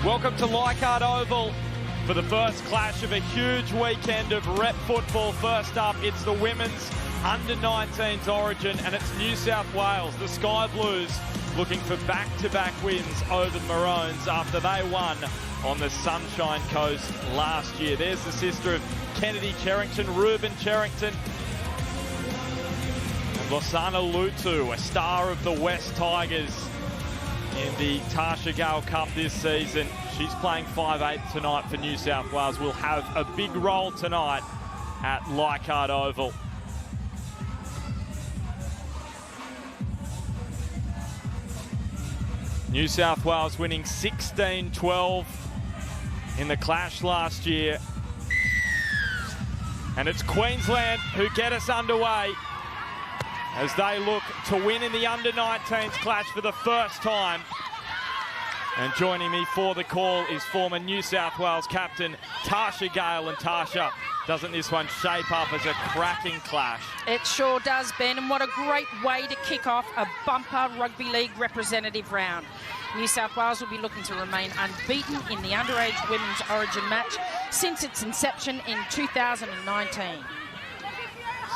Welcome to Leichhardt Oval for the first clash of a huge weekend of rep football. First up, it's the women's under-19s origin, and it's New South Wales, the Sky Blues, looking for back-to-back wins over the Maroons after they won on the Sunshine Coast last year. There's the sister of Kennedy Cherrington, Ruben Cherrington. And Losana Lutu, a star of the West Tigers in the Tasha Gale Cup this season. She's playing 5'8" tonight for New South Wales. Will have a big role tonight at Leichhardt Oval. New South Wales winning 16-12 in the clash last year. And it's Queensland who get us underway as they look to win in the under-19s clash for the first time. And joining me for the call is former New South Wales captain Tasha Gale. And Tasha, doesn't this one shape up as a cracking clash? It sure does, Ben, and what a great way to kick off a bumper rugby league representative round. New South Wales will be looking to remain unbeaten in the underage women's origin match since its inception in 2019.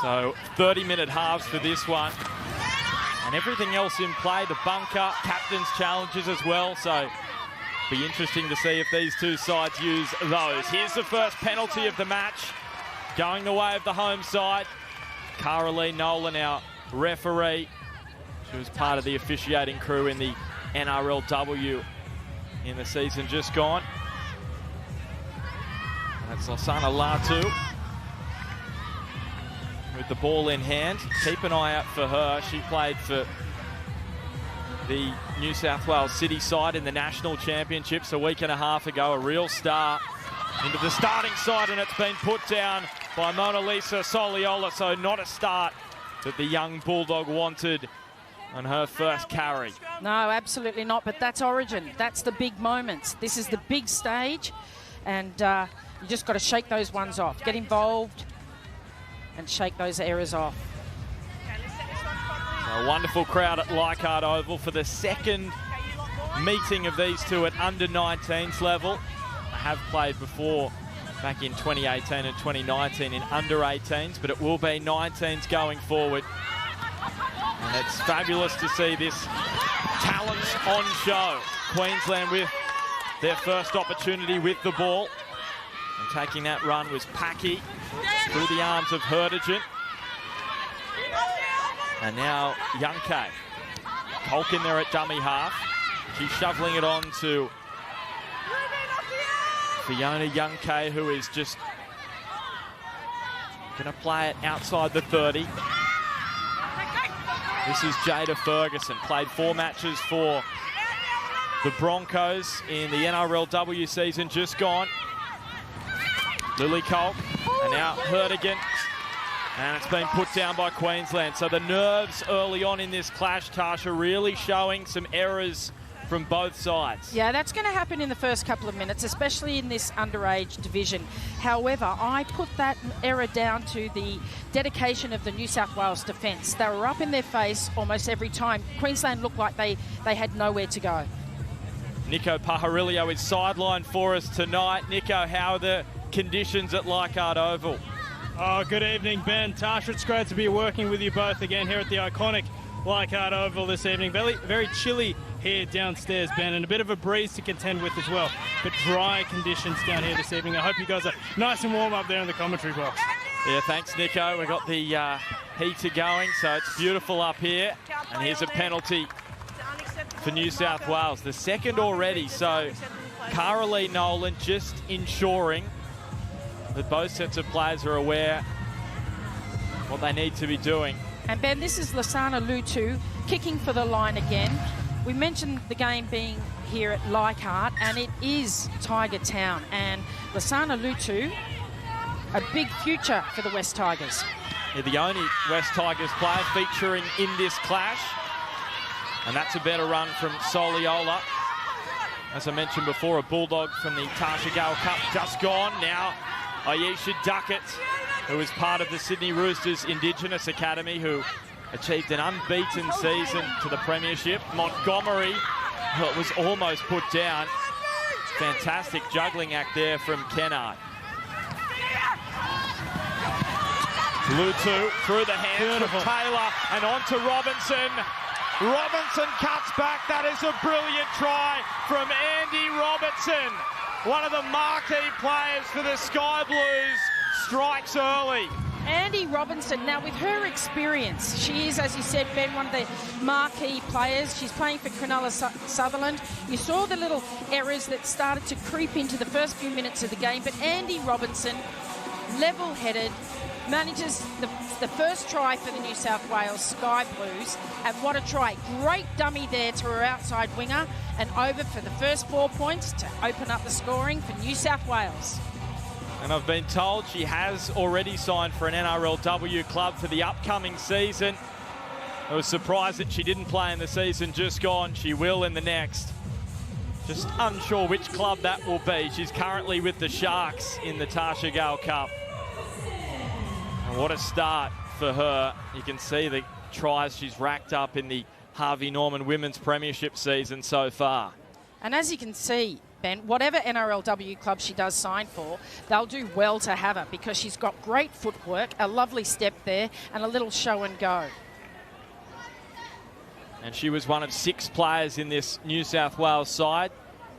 So 30-minute halves for this one. And everything else in play, the bunker, captain's challenges as well. So be interesting to see if these two sides use those. Here's the first penalty of the match, going the way of the home side. Caroline Nolan, our referee. She was part of the officiating crew in the NRLW in the season just gone. And that's Losana Latu with the ball in hand. Keep an eye out for her. She played for the New South Wales City side in the National Championships a week and a half ago. A real star into the starting side, and it's been put down by Mona Lisa Soliola. So not a start that the young Bulldog wanted on her first carry. No, absolutely not, but that's origin. That's the big moments. This is the big stage, and you just got to shake those ones off. Get involved and shake those errors off. A wonderful crowd at Leichhardt Oval for the second meeting of these two at under-19s level. I have played before back in 2018 and 2019 in under-18s, but it will be 19s going forward. And it's fabulous to see this talents on show. Queensland with their first opportunity with the ball. And taking that run was Packy through the arms of Hurtigen. And now Youngkay. Polk in there at dummy half. She's shoveling it on to Fiona Youngkay, who is just going to play it outside the 30. This is Jada Ferguson. Played 4 matches for the Broncos in the NRLW season just gone. Lily Colk, and now Hurtigen, and it's been put down by Queensland. So the nerves early on in this clash, Tasha, really showing some errors from both sides. Yeah, that's going to happen in the first couple of minutes, especially in this underage division. However, I put that error down to the dedication of the New South Wales defence. They were up in their face almost every time. Queensland looked like they had nowhere to go. Nico Pajarillo is sidelined for us tonight. Nico, how are the conditions at Leichhardt Oval? Oh, good evening, Ben. Tasha, it's great to be working with you both again here at the iconic Leichhardt Oval this evening. Very chilly here downstairs, Ben, and a bit of a breeze to contend with as well. But dry conditions down here this evening. I hope you guys are nice and warm up there in the commentary box. Yeah, thanks, Nico. We've got the heater going, so it's beautiful up here. And here's a penalty for New South Wales, the second already. So Caroline Nolan just ensuring that both sets of players are aware what they need to be doing. And Ben, this is Losana Lutu kicking for the line again. We mentioned the game being here at Leichhardt, and it is Tiger Town. And Losana Lutu, a big future for the West Tigers. Yeah, the only West Tigers player featuring in this clash. And that's a better run from Soliola. As I mentioned before, a Bulldog from the Tasha Gale Cup just gone. Now Ayesha Duckett, who is part of the Sydney Roosters Indigenous Academy, who achieved an unbeaten season to the Premiership. Montgomery was almost put down. Fantastic juggling act there from Kennard. Lutu through the hands of Taylor and on to Robinson. Robinson cuts back. That is a brilliant try from Andy Robertson. One of the marquee players for the Sky Blues strikes early. Andy Robinson, now with her experience, she is, as you said, Ben, one of the marquee players. She's playing for Cronulla Sutherland. You saw the little errors that started to creep into the first few minutes of the game, but Andy Robinson, level-headed, manages the first try for the New South Wales Sky Blues, and what a try. Great dummy there to her outside winger, and over for the first 4 points to open up the scoring for New South Wales. And I've been told she has already signed for an NRLW club for the upcoming season. I was surprised that she didn't play in the season just gone. She will in the next. Just unsure which club that will be. She's currently with the Sharks in the Tasha Gale Cup. And what a start for her. You can see the tries she's racked up in the Harvey Norman Women's Premiership season so far. And as you can see, Ben, whatever NRLW club she does sign for, they'll do well to have her because she's got great footwork, a lovely step there, and a little show and go. And she was one of 6 players in this New South Wales side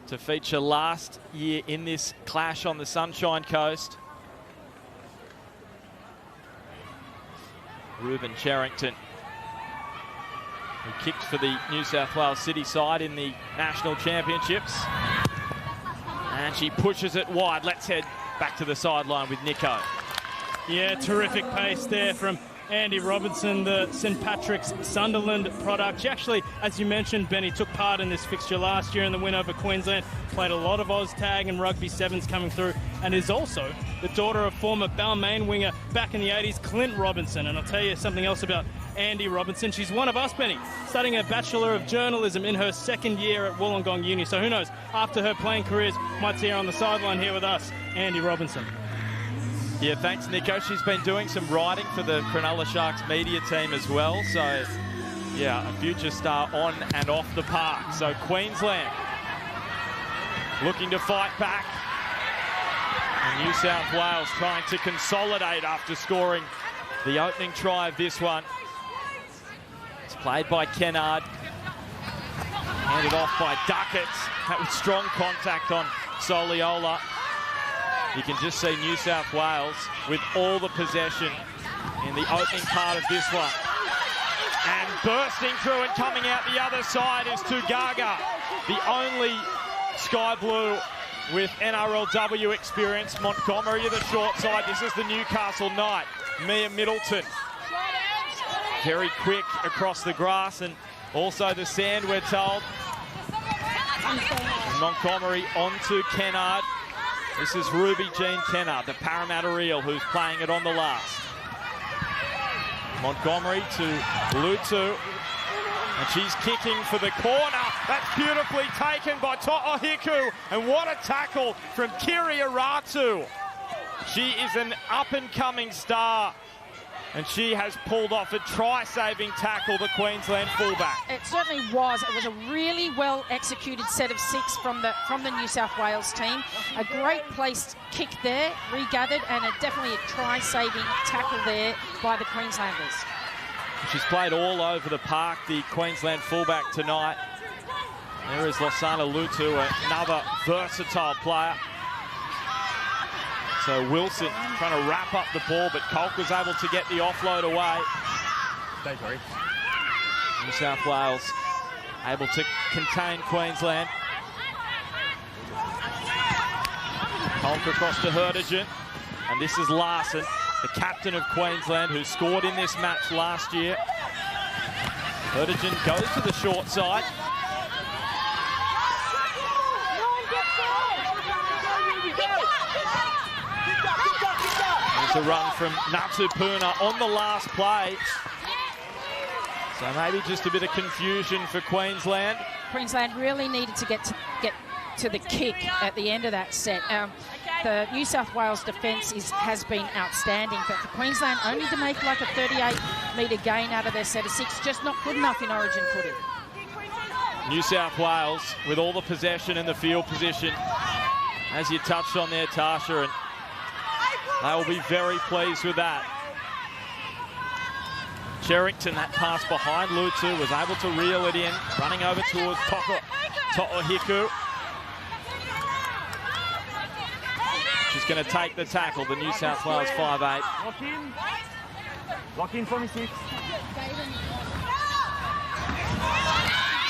to feature last year in this clash on the Sunshine Coast. Ruben Cherrington, who kicked for the New South Wales City side in the National Championships. And she pushes it wide. Let's head back to the sideline with Nico. Yeah, terrific pace there from Andy Robinson, the St Patrick's Sunderland product. She actually, as you mentioned, Benny, took part in this fixture last year in the win over Queensland, played a lot of Oz tag and rugby sevens coming through, and is also the daughter of former Balmain winger back in the 80s, Clint Robinson. And I'll tell you something else about Andy Robinson. She's one of us, Benny, studying a Bachelor of Journalism in her second year at Wollongong Uni. So who knows, after her playing careers, might see her on the sideline here with us, Andy Robinson. Yeah, thanks, Nico. She's been doing some writing for the Cronulla Sharks media team as well. So, yeah, a future star on and off the park. So Queensland looking to fight back. And New South Wales trying to consolidate after scoring the opening try of this one. It's played by Kennard. Handed off by Duckett. That was strong contact on Soliola. You can just see New South Wales with all the possession in the opening part of this one. And bursting through and coming out the other side is Tugaga, the only Sky Blue with NRLW experience. Montgomery to the short side. This is the Newcastle Knight, Mia Middleton. Very quick across the grass and also the sand, we're told. And Montgomery onto Kennard. This is Ruby Jean Kennard, the Parramatta Eel, who's playing it on the last. Montgomery to Lutu. And she's kicking for the corner. That's beautifully taken by To'ohiku. And what a tackle from Kiri Aratu. She is an up-and-coming star. And she has pulled off a try-saving tackle, the Queensland fullback. It certainly was. It was a really well-executed set of 6 from the New South Wales team. A great placed kick there, regathered, and definitely a try-saving tackle there by the Queenslanders. She's played all over the park, the Queensland fullback tonight. There is Losana Lutu, another versatile player. So Wilson trying to wrap up the ball, but Colk was able to get the offload away. New South Wales able to contain Queensland. Colk across to Hurtigan. And this is Larson, the captain of Queensland, who scored in this match last year. Hurtigan goes to the short side. There's a run from Natupuna on the last play. So maybe just a bit of confusion for Queensland. Queensland really needed to get to the kick at the end of that set. The New South Wales defence has been outstanding, but for Queensland only to make like a 38-metre gain out of their set of 6, just not good enough in Origin footy. New South Wales with all the possession and the field position, as you touched on there, Tasha, and they will be very pleased with that. Cherrington, that pass behind Lutu, was able to reel it in, running over towards To'ohiku. She's going to take the tackle, the New South Wales 5'8". Lock in for me, 6.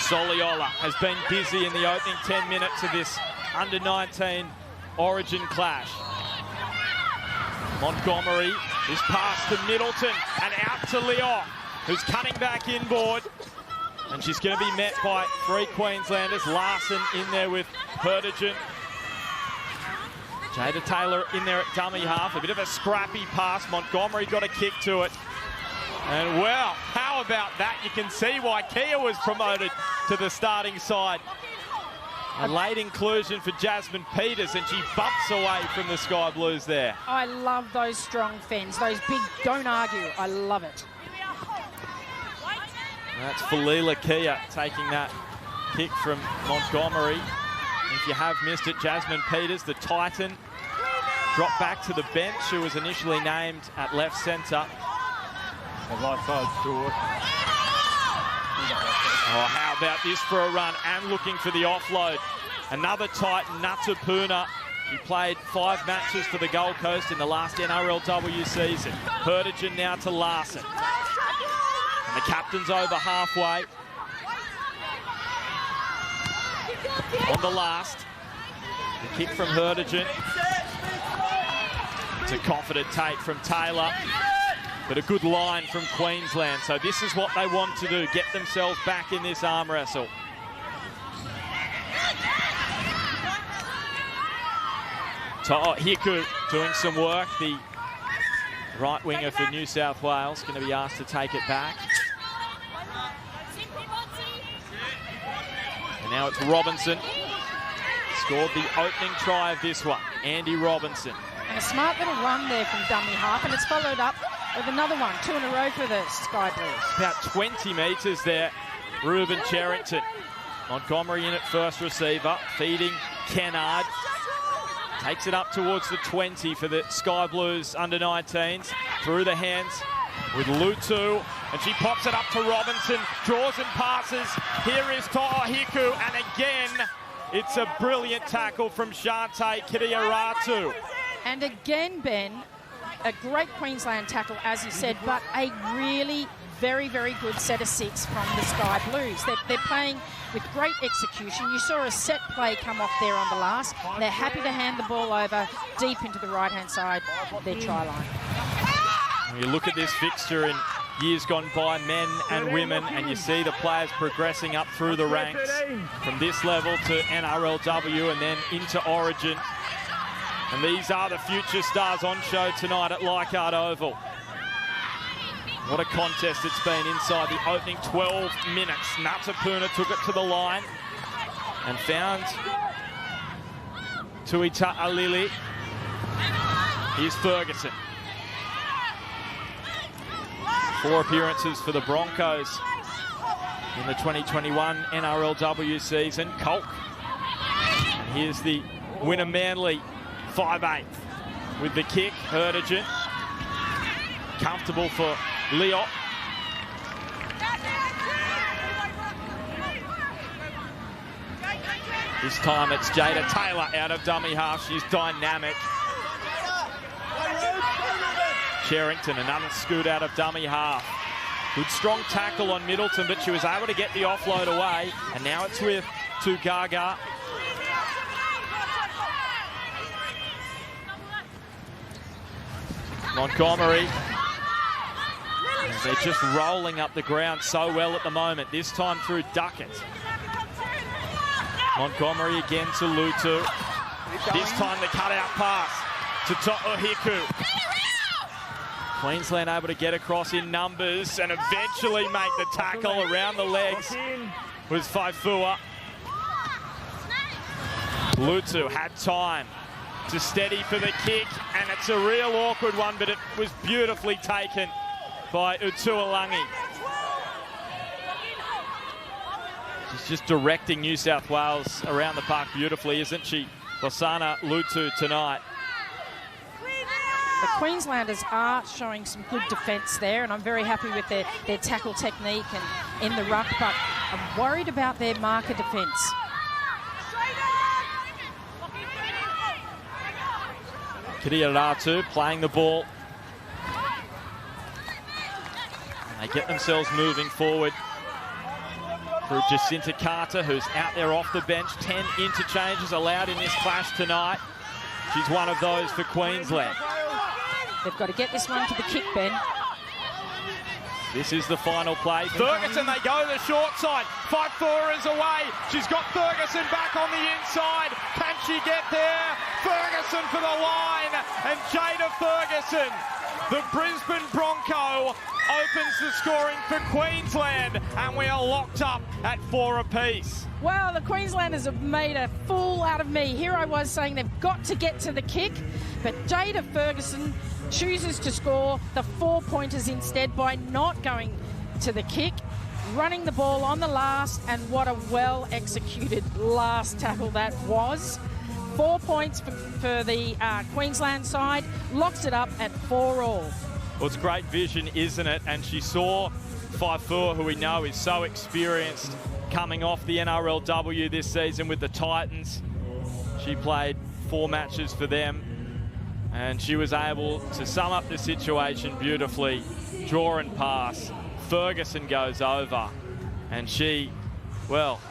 Soliola has been busy in the opening 10 minutes of this under-19 Origin clash. Montgomery is past to Middleton and out to Leo, who's cutting back inboard. And she's going to be met by 3 Queenslanders. Larson in there with Hertigan. Jada Taylor in there at dummy half. A bit of a scrappy pass. Montgomery got a kick to it. And well, how about that? You can see why Kia was promoted to the starting side. A late inclusion for Jasmine Peters, and she bumps away from the Sky Blues there. I love those strong fens, those big, don't argue. I love it. That's Falila Kia taking that kick from Montgomery. If you have missed it, Jasmine Peters, the Titan, dropped back to the bench, who was initially named at left centre. Oh, how about this for a run, and looking for the offload. Another Titan, Natapuna. He played 5 matches for the Gold Coast in the last NRLW season. Hertigan now to Larson. And the captain's over halfway. On the last. The kick from Hertigan. It's a confident take from Taylor. But a good line from Queensland. So this is what they want to do, get themselves back in this arm wrestle. To'ohiku doing some work. The right winger for New South Wales going to be asked to take it back. And now it's Robinson. Scored the opening try of this one, Andy Robinson. And a smart little run there from dummy half, and it's followed up with another one, 2 in a row for the Sky Blues. About 20 metres there, Ruben Cherrington. Montgomery in at first receiver, feeding Kennard. Takes it up towards the 20 for the Sky Blues under-19s. Through the hands with Lutu, and she pops it up to Robinson, draws and passes. Here is To'ohiku, and again, it's a brilliant tackle from Shante Kiriaratu. And again, Ben, a great Queensland tackle, as you said, but a really very, very good set of 6 from the Sky Blues. They're playing with great execution. You saw a set play come off there on the last. They're happy to hand the ball over deep into the right-hand side of their try line. You look at this fixture in years gone by, men and women, and you see the players progressing up through the ranks from this level to NRLW and then into Origin. And these are the future stars on show tonight at Leichhardt Oval. What a contest it's been inside the opening 12 minutes. Natapuna took it to the line and found Tuita Alili. Here's Ferguson. 4 appearances for the Broncos in the 2021 NRLW season. Colk. And here's the winner, Manly, 5'8", with the kick. Hertigan. Comfortable for Leo. This time it's Jada Taylor out of dummy half. She's dynamic. Cherrington, another scoot out of dummy half. Good strong tackle on Middleton, but she was able to get the offload away. And now it's with Tugaga. Montgomery. They're just rolling up the ground so well at the moment. This time through Duckett. Montgomery again to Lutu. This time the cutout pass to To'ohiku. Queensland able to get across in numbers and eventually make the tackle around the legs was Faifua. Lutu had time to steady for the kick, and it's a real awkward one, but it was beautifully taken by Utualangi. She's just directing New South Wales around the park beautifully, isn't she? Losana Lutu tonight. The Queenslanders are showing some good defence there, and I'm very happy with their tackle technique and in the ruck, but I'm worried about their marker defence. Kiriaratu playing the ball. And they get themselves moving forward through Jacinta Carter, who's out there off the bench. 10 interchanges allowed in this clash tonight. She's one of those for Queensland. They've got to get this one to the kick, Ben. This is the final play. Ferguson, they go the short side. Faifua is away. She's got Ferguson back on the inside. Can she get there? Ferguson for the line. And Jada Ferguson, the Brisbane Bronco, opens the scoring for Queensland. And we are locked up at 4 apiece. Well, the Queenslanders have made a fool out of me. Here I was saying they've got to get to the kick, but Jada Ferguson chooses to score the 4-pointers instead by not going to the kick, running the ball on the last, and what a well-executed last tackle that was. 4 points for the Queensland side, locks it up at 4-all. Well, it's great vision, isn't it? And she saw Faifua, who we know is so experienced, coming off the NRLW this season with the Titans. She played 4 matches for them, and she was able to sum up the situation beautifully. Draw and pass. Ferguson goes over, and she, well,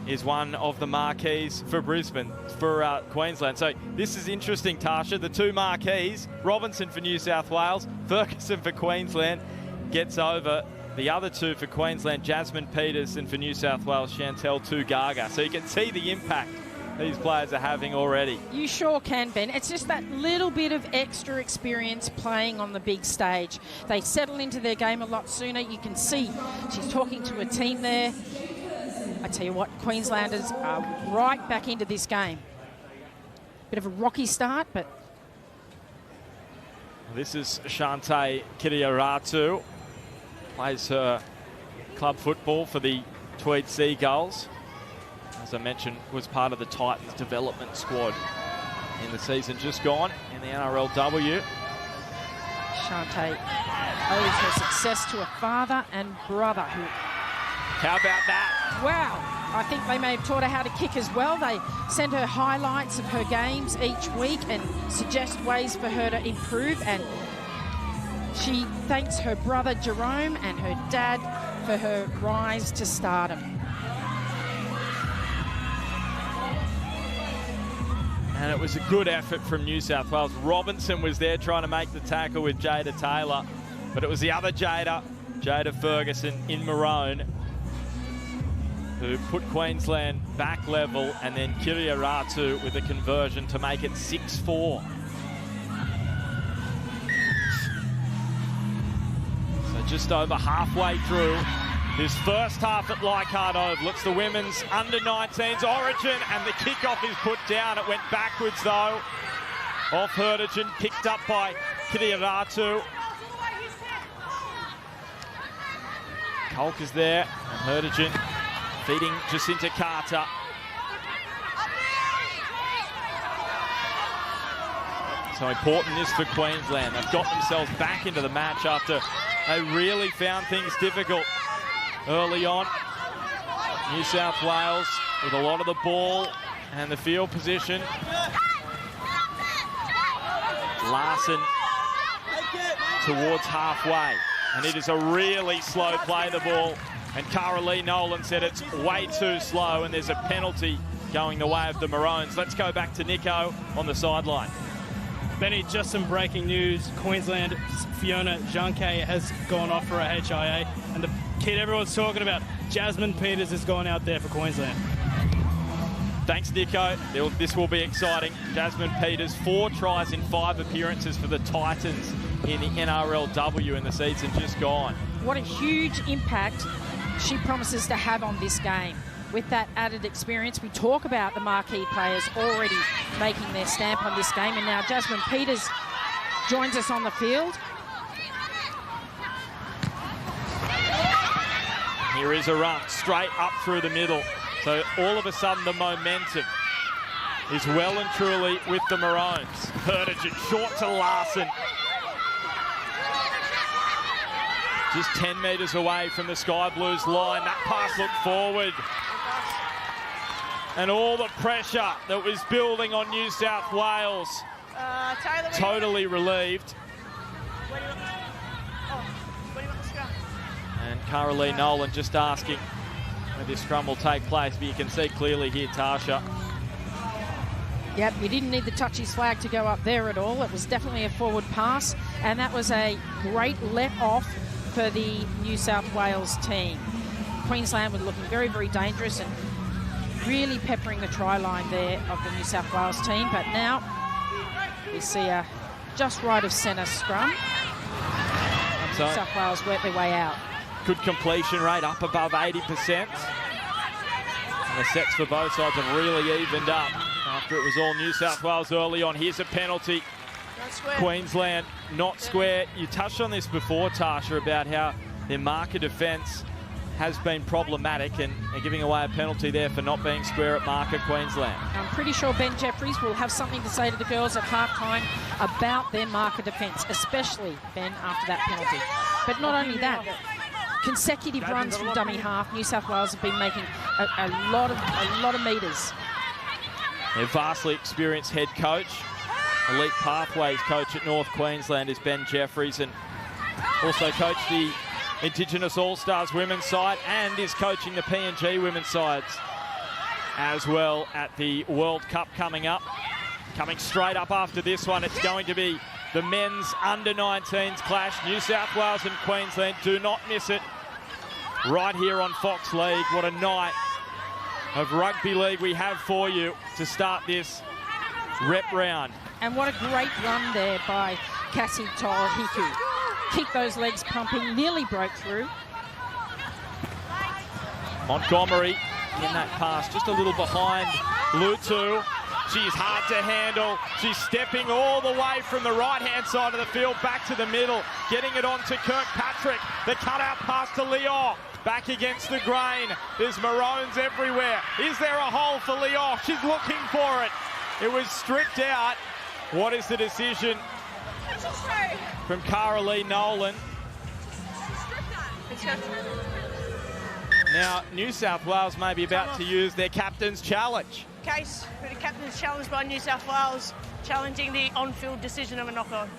is one of the marquees for Brisbane, for Queensland. So this is interesting, Tasha. The 2 marquees, Robinson for New South Wales, Ferguson for Queensland, gets over. The other 2 for Queensland, Jasmine Peterson for New South Wales, Chantel Tugaga. So you can see the impact these players are having already. You sure can, Ben. It's just that little bit of extra experience playing on the big stage. They settle into their game a lot sooner. You can see she's talking to a team there. I tell you what, Queenslanders are right back into this game. Bit of a rocky start, but... This is Shante Kiriaratu. Plays her club football for the Tweed Seagulls. As I mentioned, was part of the Titans development squad in the season just gone in the NRLW. Shante owes her success to a father and brother who... How about that? Wow. I think they may have taught her how to kick as well. They send her highlights of her games each week and suggest ways for her to improve. And she thanks her brother Jerome and her dad for her rise to stardom. And it was a good effort from New South Wales. Robinson was there trying to make the tackle with Jada Taylor, but it was the other Jada Ferguson in maroon, who put Queensland back level, and then Kiriaratu with a conversion to make it 6-4. So just over halfway through this first half at Leichhardt Oval. It's the women's under-19s origin, and the kickoff is put down. It went backwards though. Off Hurtigen, picked up by Kiriaratu. Kolk is there, and Hurtigen feeding Jacinta Carter. So important this for Queensland. They've got themselves back into the match after they really found things difficult early on. New South Wales with a lot of the ball and the field position. Larson towards halfway, and it is a really slow play, the ball. And Cara Lee Nolan said it's way too slow, and there's a penalty going the way of the Maroons. Let's go back to Nico on the sideline. Benny, just some breaking news. Queensland Fiona Junke has gone off for a HIA, and the kid everyone's talking about, Jasmine Peters, has gone out there for Queensland. Thanks, Nico. This will be exciting. Jasmine Peters, 4 tries in 5 appearances for the Titans in the NRLW in the season just gone. What a huge impact she promises to have on this game. With that added experience, we talk about the marquee players already making their stamp on this game, and now Jasmine Peters joins us on the field. Here is a run straight up through the middle. So all of a sudden the momentum is well and truly with the Maroons. Hurtage short to Larson. Just 10 metres away from the Sky Blues line. That pass looked forward. And all the pressure that was building on New South Wales totally relieved. And Caroline Nolan just asking where this scrum will take place, but you can see clearly here, Tasha. Yep, you didn't need the touchies flag to go up there at all. It was definitely a forward pass, and that was a great let-off for the New South Wales team. Queensland were looking very, very dangerous and really peppering the try line there of the New South Wales team, but now we see a just right of centre scrum. And New South Wales work their way out. Good completion rate, up above 80%. And the sets for both sides have really evened up after it was all New South Wales early on. Here's a penalty. Queensland not square. You touched on this before, Tasha, about how their marker defence has been problematic, and they're giving away a penalty there for not being square at marker, Queensland. I'm pretty sure Ben Jeffries will have something to say to the girls at halftime about their marker defence, especially, Ben, after that penalty. But not only that, consecutive runs from dummy half. New South Wales have been making a lot of metres. Their vastly experienced head coach, elite pathways coach at North Queensland, is Ben Jeffries, and also coached the Indigenous All-Stars women's side and is coaching the PNG women's sides as well at the World Cup coming up. Coming straight up after this one, it's going to be the men's under-19s clash. New South Wales and Queensland, do not miss it. Right here on Fox League. What a night of rugby league we have for you to start this rep round. And what a great run there by Cassie To'ohiku. Keep those legs pumping, nearly broke through. Montgomery in that pass, just a little behind Lutu. She's hard to handle. She's stepping all the way from the right-hand side of the field back to the middle, getting it on to Kirkpatrick. The cutout pass to Leon. Back against the grain. There's Maroons everywhere. Is there a hole for Leon? She's looking for it. It was stripped out. What is the decision from Caroline Nolan? Now, New South Wales may be about to use their captain's challenge. Case for the captain's challenge by New South Wales, challenging the on-field decision of a knock-on.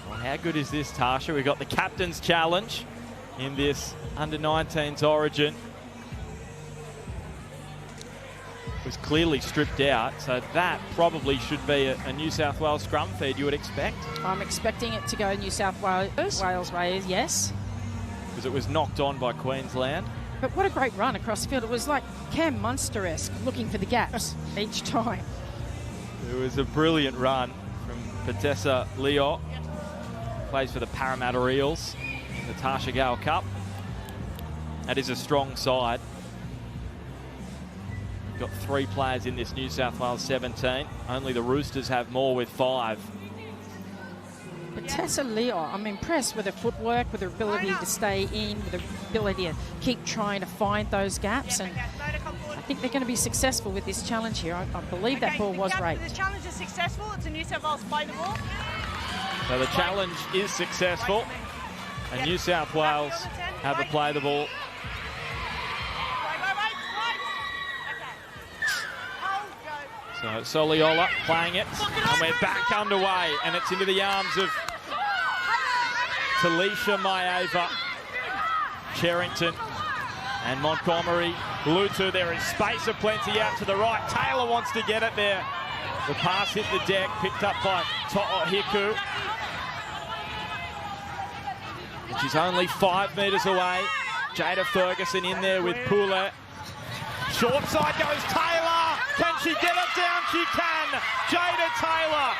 Well, how good is this, Tasha? We've got the captain's challenge in this under-19s origin. Was clearly stripped out, so that probably should be a New South Wales scrum feed, you would expect. I'm expecting it to go New South Wales way, yes. Because it was knocked on by Queensland. But what a great run across the field. It was like Cam Munster-esque, looking for the gaps each time. It was a brilliant run from Patessa Leo. Plays for the Parramatta Eels in the Tasha Gale Cup. That is a strong side. Got 3 players in this New South Wales 17. Only the Roosters have more with 5. But Tessa Leo, I'm impressed with her footwork, with her ability to stay in, with her ability to keep trying to find those gaps. And I think they're going to be successful with this challenge here. I believe that ball was raped. This challenge is successful. It's a New South Wales play the ball. So the challenge is successful. And New South Wales have a play the ball. So Soliola playing it, and we're back underway, and it's into the arms of Talisha Maeva, Cherrington, and Montgomery. Lutu, there is space aplenty out to the right. Taylor wants to get it there. The pass hit the deck, picked up by To'ohiku. She's only 5 metres away. Jada Ferguson in there with Poulet. Short side goes Taylor. Can she get it down? She can. Jada Taylor.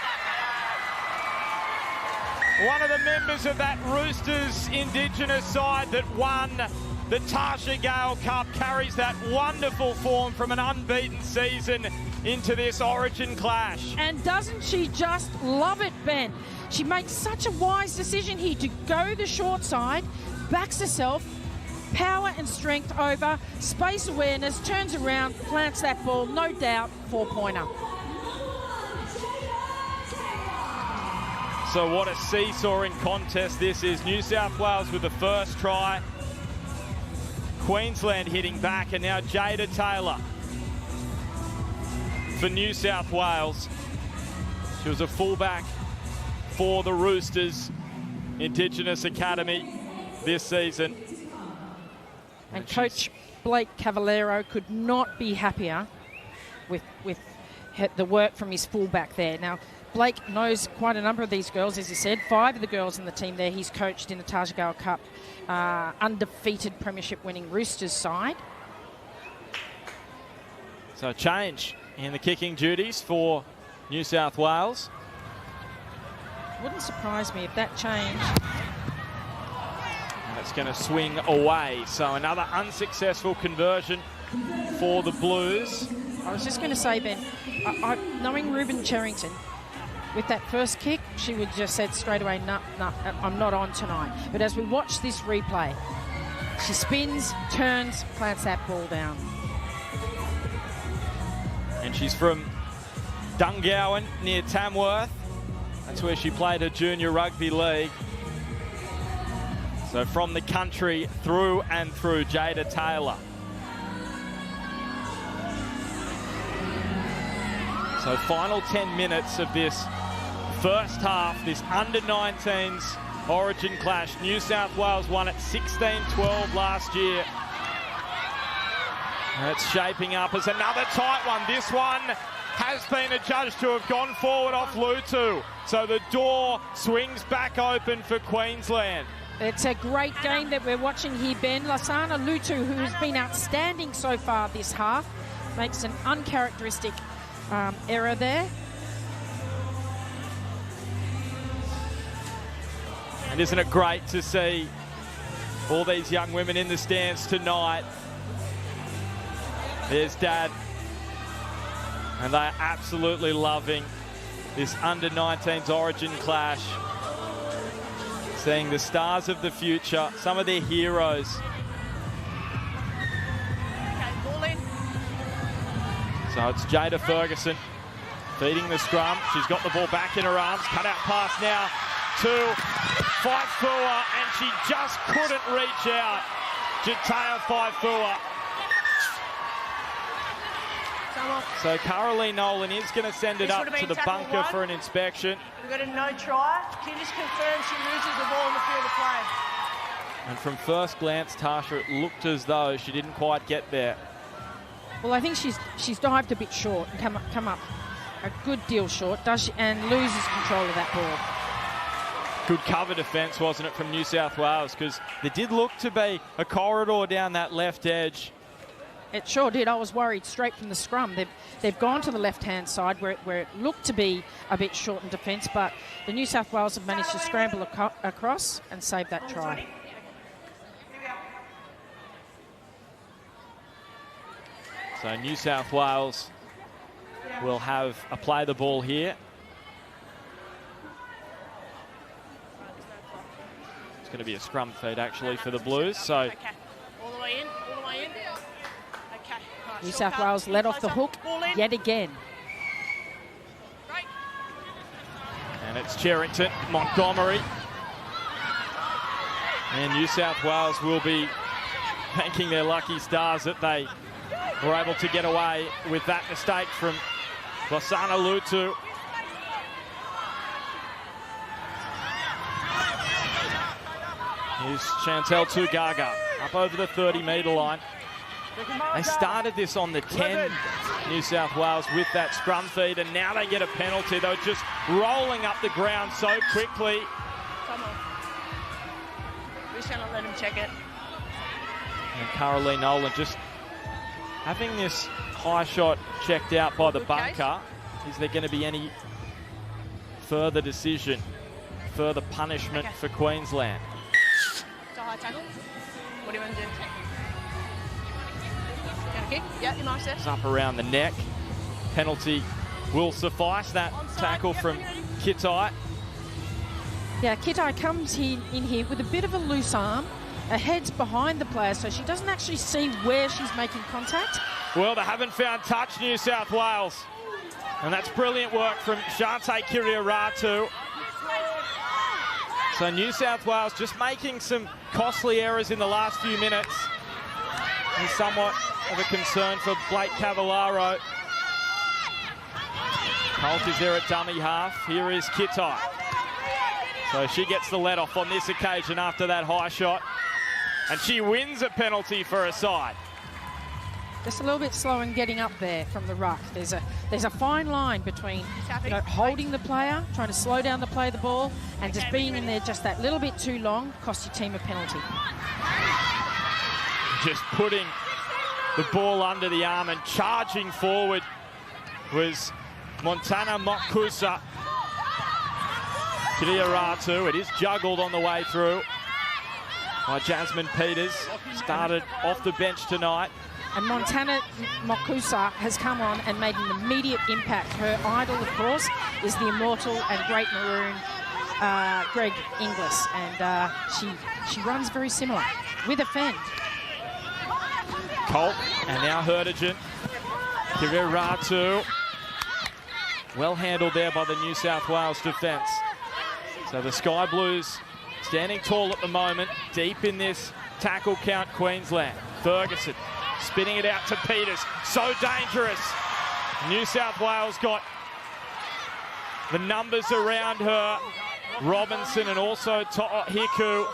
One of the members of that Roosters Indigenous side that won the Tasha Gale Cup, carries that wonderful form from an unbeaten season into this Origin clash. And doesn't she just love it, Ben? She makes such a wise decision here to go the short side, backs herself, power and strength over, space awareness, turns around, plants that ball, no doubt, 4-pointer. So what a seesawing contest this is. New South Wales with the first try. Queensland hitting back, and now Jada Taylor for New South Wales. She was a fullback for the Roosters Indigenous Academy this season. And Coach Blake Cavallero could not be happier with the work from his fullback there. Now, Blake knows quite a number of these girls, as he said. 5 of the girls in the team there he's coached in the Taj Gale Cup, undefeated premiership-winning Roosters side. So a change in the kicking duties for New South Wales. Wouldn't surprise me if that changed. And it's going to swing away. So another unsuccessful conversion for the Blues. I was just going to say, Ben, knowing Ruben Cherrington, with that first kick, she would just said straight away, no, I'm not on tonight. But as we watch this replay, she spins, turns, plants that ball down. And she's from Dungowan near Tamworth. That's where she played her junior rugby league. So from the country through and through, Jada Taylor. So final 10 minutes of this first half, this under-19s Origin clash. New South Wales won at 16-12 last year. And it's shaping up as another tight one. This one has been adjudged to have gone forward off Lutu. So the door swings back open for Queensland. It's a great game that we're watching here, Ben. Lasana Lutu, who has been outstanding so far this half, makes an uncharacteristic error there. And isn't it great to see all these young women in the stands tonight? There's Dad. And they're absolutely loving this under-19s Origin clash. Seeing the stars of the future, some of their heroes. So it's Jada Ferguson feeding the scrum. She's got the ball back in her arms. Cut out pass now to Faifua, and she just couldn't reach out. Jatea Faifua. So Caroline Nolan is going to send it up to the bunker for an inspection. We've got a no try. Kiddis confirms she loses the ball in the field of play. And from first glance, Tasha, it looked as though she didn't quite get there. Well, I think she's dived a bit short and come up a good deal short, does she, and loses control of that ball. Good cover defence, wasn't it, from New South Wales? Because there did look to be a corridor down that left edge. It sure did. I was worried straight from the scrum. They've gone to the left-hand side where it looked to be a bit short in defence, but the New South Wales have managed to scramble across and save that try. So New South Wales will have a play the ball here. It's going to be a scrum feed actually for the Blues. So Okay. All the way in, all the way in. Okay. Nice. New South Wales let off the hook yet again. Great. and it's Cherrington, Montgomery. And New South Wales will be thanking their lucky stars that they were able to get away with that mistake from Lasana Lutu. Here's Chantel Tugaga up over the 30-metre line. They started this on the 10, New South Wales, with that scrum feed, and now they get a penalty. They were just rolling up the ground so quickly. Come on. We shall not let him check it. And Caroline Nolan just having this high shot checked out by the bunker. Is there going to be any further decision, further punishment for Queensland? It's a high tackle. What do you want to do? Kick? Yeah, you're nice there. It's up around the neck. Penalty will suffice. That tackle from Kitai. Yeah, Kitai comes in here with a bit of a loose arm, Her head's behind the player, so she doesn't actually see where she's making contact. Well, they haven't found touch, New South Wales. And that's brilliant work from Shante Kiriaratu. So New South Wales just making some costly errors in the last few minutes. And somewhat of a concern for Blake Cavallaro. Colt is there at dummy half. Here is Kittai. So she gets the let off on this occasion after that high shot. And she wins a penalty for her side. Just a little bit slow in getting up there from the ruck. There's a fine line between holding the player, trying to slow down the play of the ball, and just being in there just that little bit too long costs your team a penalty. Just putting the ball under the arm and charging forward was Montana Mokusa. Kiriaratu, it is juggled on the way through by Jasmine Peters. Started off the bench tonight. And Montana Mokusa has come on and made an immediate impact. Her idol, of course, is the immortal and great maroon Greg Inglis. And she runs very similar with a fend. Colt and now Hurtigen. Kiriaratu. Well handled there by the New South Wales defence. So the Sky Blues standing tall at the moment, deep in this tackle count, Queensland. Ferguson spinning it out to Peters. So dangerous. New South Wales got the numbers around her. Robinson and also To'ohiku.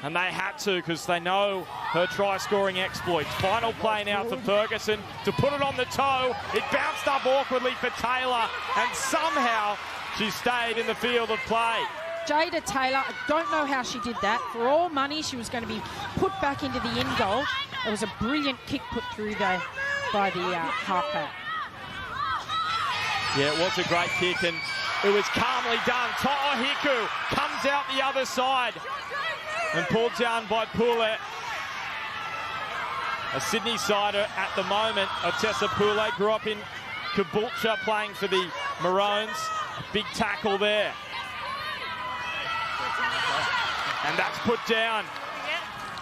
And they had to because they know her try-scoring exploits. Final play now for Ferguson to put it on the toe. It bounced up awkwardly for Taylor. And somehow she stayed in the field of play. Jada Taylor, I don't know how she did that. For all money, she was going to be put back into the in goal. It was a brilliant kick put through by the halfback. Yeah, it was a great kick, and it was calmly done. To'ohiku comes out the other side and pulled down by Pule. A Sydney sider at the moment. Otessa Pule grew up in Caboolture playing for the Maroons. Big tackle there. And that's put down.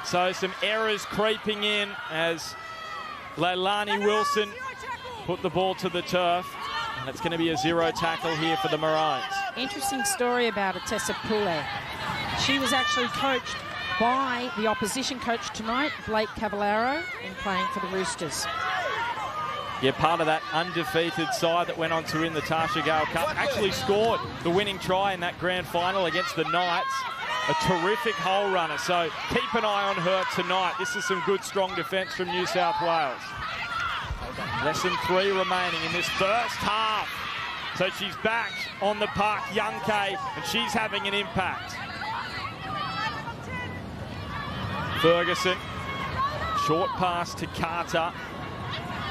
So some errors creeping in as Leilani Wilson put the ball to the turf. And it's going to be a zero tackle here for the Maroons. Interesting story about Otessa Pule. She was actually coached by the opposition coach tonight, Blake Cavallaro, in playing for the Roosters. Yeah, part of that undefeated side that went on to win the Tasha Gale Cup. Actually scored the winning try in that grand final against the Knights. A terrific hole runner, so keep an eye on her tonight. This is some good, strong defence from New South Wales. Less than 3 remaining in this first half. So she's back on the park, Young K, and she's having an impact. Ferguson, short pass to Carter.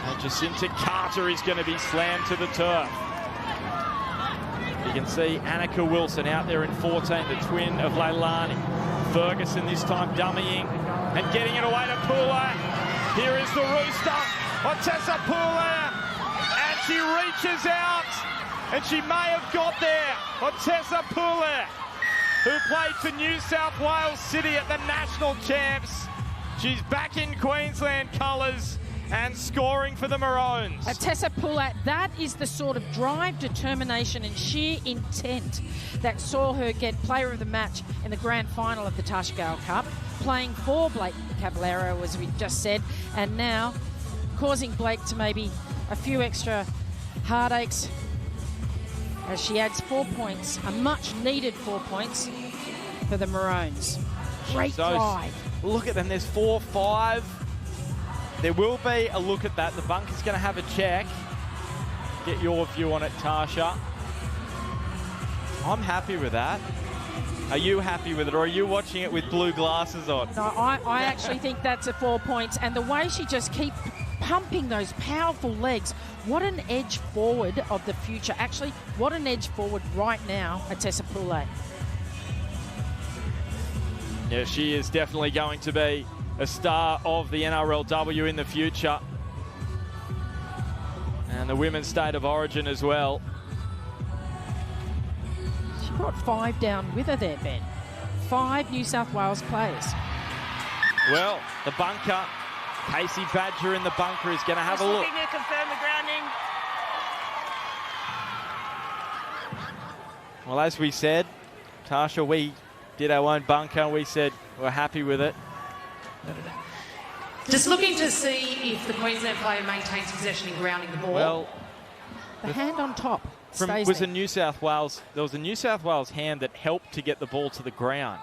And Jacinta Carter is going to be slammed to the turf. You can see Annika Wilson out there in 14, the twin of Leilani. Ferguson this time dummying and getting it away to Pule. Here is the Rooster, Otessa Pule, and she reaches out, and she may have got there. Otessa Pule, who played for New South Wales City at the National Champs. She's back in Queensland colours and scoring for the Maroons. Otessa Pule, that is the sort of drive, determination and sheer intent that saw her get player of the match in the grand final of the Tasha Gale Cup, playing for Blake Cavallaro, as we just said, and now causing Blake to maybe a few extra heartaches as she adds 4 points, a much-needed 4 points for the Maroons. Great drive. Look at them, there's 4-5. There will be a look at that. The bunker's going to have a check. Get your view on it, Tasha. I'm happy with that. Are you happy with it, or are you watching it with blue glasses on? No, I actually think that's a 4 points. And the way she just keeps pumping those powerful legs, what an edge forward of the future. Actually, what an edge forward right now, Otessa Pule. Yeah, she is definitely going to be a star of the NRLW in the future. And the women's state of origin as well. She brought 5 down with her there, Ben. 5 New South Wales players. Well, the bunker. Casey Badger in the bunker is going to have a look. Looking to confirm the grounding. Well, as we said, Tasha, we did our own bunker. We said we're happy with it. Just looking to see if the Queensland player maintains possession in grounding the ball. Well, The hand on top stays was there. a New South Wales. There was a New South Wales hand that helped to get the ball to the ground.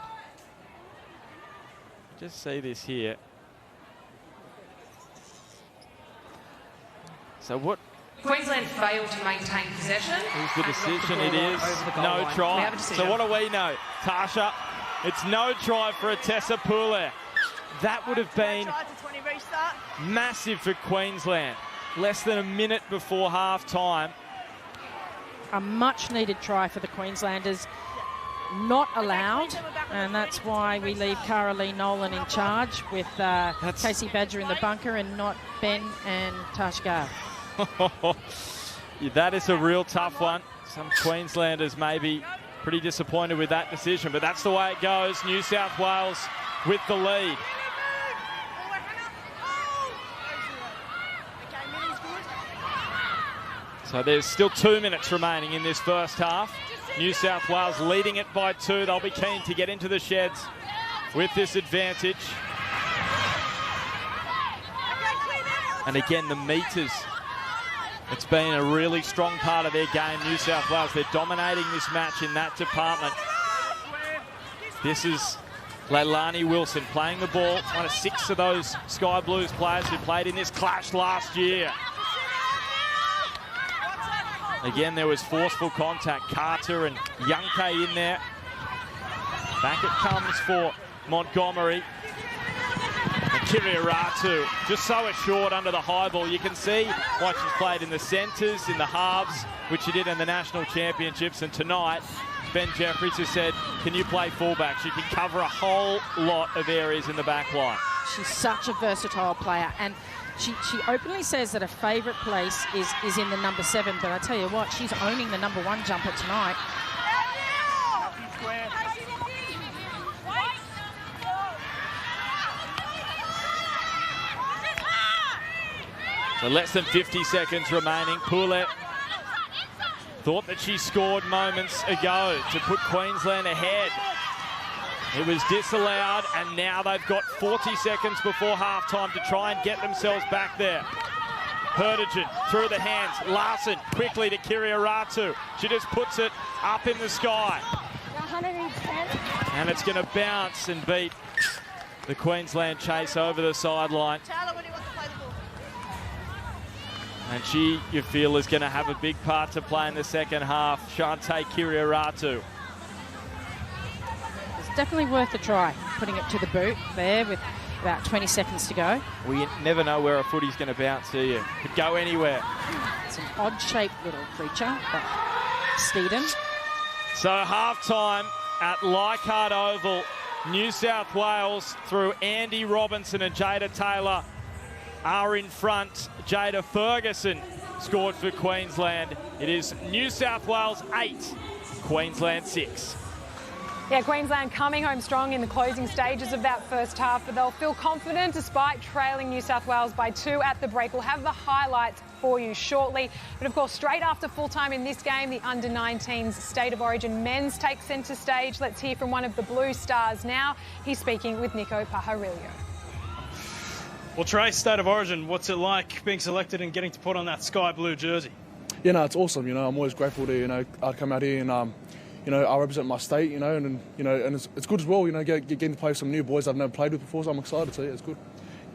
Just see this here. So what Queensland failed to maintain possession. is the decision? It is Over the goal no line. We try. have a decision. So what do we know? Tasha, it's no try for Atessa Pule. That would have been Try to 20 restart. massive for Queensland. Less than a minute before half-time. A much-needed try for the Queenslanders. Not allowed, and that's why we leave Caroline Nolan in charge with Casey Badger in the bunker and not Ben and Tash Gar. Yeah, that is a real tough one. Some Queenslanders may be pretty disappointed with that decision, but that's the way it goes. New South Wales with the lead. So there's still 2 minutes remaining in this first half. New South Wales leading it by 2. They'll be keen to get into the sheds with this advantage. And again, the metres. It's been a really strong part of their game, New South Wales. They're dominating this match in that department. This is Leilani Wilson playing the ball. One of 6 of those Sky Blues players who played in this clash last year. Again, there was forceful contact. Carter and Youngke in there. Back it comes for Montgomery. And Kiriaratu just so assured under the high ball. You can see why she's played in the centres, in the halves, which she did in the National Championships. And tonight, Ben Jeffries has said, can you play fullback? She can cover a whole lot of areas in the back line. She's such a versatile player, and she openly says that her favourite place is in the number 7, but I tell you what, she's owning the number 1 jumper tonight. So less than 50 seconds remaining. Poulet thought that she scored moments ago to put Queensland ahead. It was disallowed, and now they've got 40 seconds before halftime to try and get themselves back there. Hertigen through the hands. Larson quickly to Kiriaratu. She just puts it up in the sky. 110. And it's going to bounce and beat the Queensland chase over the sideline. Taylor, when he wants to play the ball. And she, you feel, is going to have a big part to play in the second half. Shantae Kiriaratu. It's definitely worth a try, putting it to the boot there with about 20 seconds to go. We never know where a footy's going to bounce, do you? Could go anywhere. It's an odd-shaped little creature, but Steeden. So half-time at Leichhardt Oval. New South Wales through Andy Robinson and Jada Taylor are in front. Jada Ferguson scored for Queensland. It is New South Wales 8, Queensland 6. Yeah, Queensland coming home strong in the closing stages of that first half, but they'll feel confident despite trailing New South Wales by 2 at the break. We'll have the highlights for you shortly. But of course, straight after full time in this game, the under-19s State of Origin men's take centre stage. Let's hear from one of the Blue Stars now. He's speaking with Nico Pajarillo. Well, Trey, State of Origin, what's it like being selected and getting to put on that sky blue jersey? Yeah, no, it's awesome. You know, I'm always grateful to, I'd come out here and, I represent my state, and it's good as well, getting to play with some new boys I've never played with before, so I'm excited, so yeah, it's good.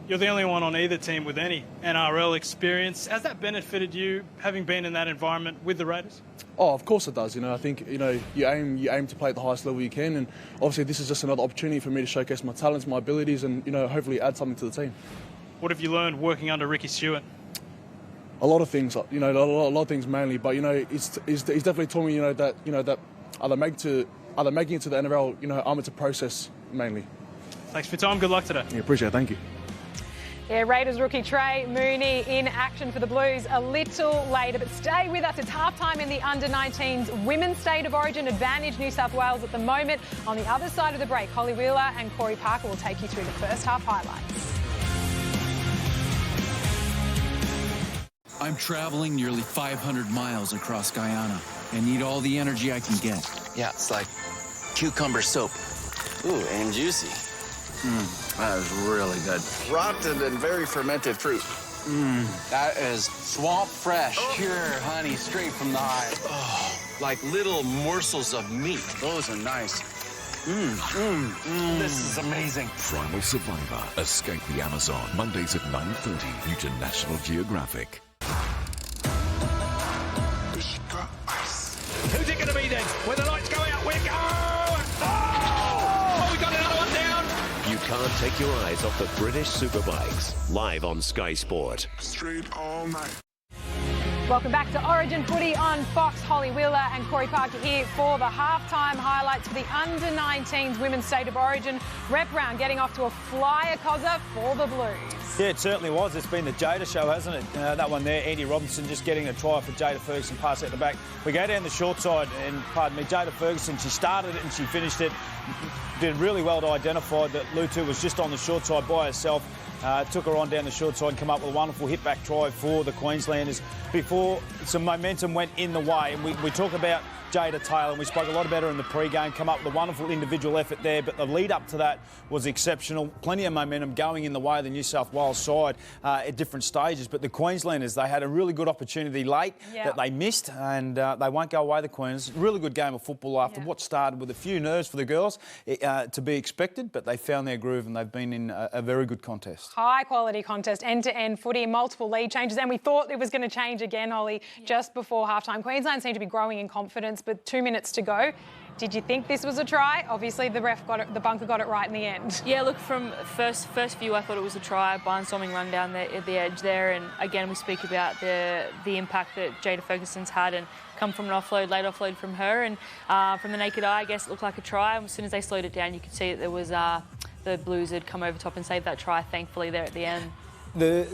You're the only one on either team with any NRL experience. Has that benefited you, having been in that environment with the Raiders? Oh, of course it does. I think, you aim to play at the highest level you can, and obviously this is just another opportunity for me to showcase my talents, my abilities, and, hopefully add something to the team. What have you learned working under Ricky Stewart? A lot of things, a lot of things mainly, but, he's definitely taught me, that either making it to the NRL, it's a process mainly. Thanks for your time. Good luck today. Yeah, appreciate it. Thank you. Yeah, Raiders rookie Trey Mooney in action for the Blues a little later. But stay with us. It's halftime in the Under-19s Women's State of Origin. Advantage New South Wales at the moment. On the other side of the break, Holly Wheeler and Corey Parker will take you through the first half highlights. I'm traveling nearly 500 miles across Guyana and need all the energy I can get. Yeah, it's like cucumber soup. Ooh, and juicy. That is really good. Rotten and very fermented fruit. That is swamp fresh, pure honey straight from the hive. Oh, like little morsels of meat. Those are nice. This is amazing. Primal Survivor. Escape the Amazon. Mondays at 9:30. New to National Geographic. Who's it going to be then? When the lights go out, we're going! Oh! We got another one down! You can't take your eyes off the British Superbikes. Live on Sky Sport. Straight all night. Welcome back to Origin Footy on Fox. Holly Wheeler and Corey Parker here for the halftime highlights for the Under-19s Women's State of Origin. Rep round getting off to a flyer cozzer for the Blues. Yeah, it certainly was. It's been the Jada show, hasn't it? That one there, Andy Robinson just getting a try for Jada Ferguson, pass out the back. We go down the short side, and pardon me, Jada Ferguson, she started it and she finished it. Did really well to identify that Lutu was just on the short side by herself. Took her on down the short side and come up with a wonderful hit-back try for the Queenslanders before some momentum went in the way. And we talk about Jada Taylor, and we spoke a lot about her in the pre-game, come up with a wonderful individual effort there, but the lead-up to that was exceptional. Plenty of momentum going in the way of the New South Wales side at different stages, but the Queenslanders, they had a really good opportunity late that they missed, and they won't go away, the Queens. Really good game of football after what started with a few nerves for the girls, to be expected, but they found their groove and they've been in a very good contest. High-quality contest, end-to-end footy, multiple lead changes, and we thought it was going to change again, Holly, just before halftime. Queensland seemed to be growing in confidence, but 2 minutes to go. Did you think this was a try? Obviously, the ref got it, the bunker got it right in the end. Yeah, look, from first view, I thought it was a try. Barnstorming run down at the edge there, and again, we speak about the impact that Jada Ferguson's had and come from an offload, late offload from her, and from the naked eye, I guess it looked like a try. And as soon as they slowed it down, you could see that there was the Blues had come over top and saved that try, thankfully, there at the end.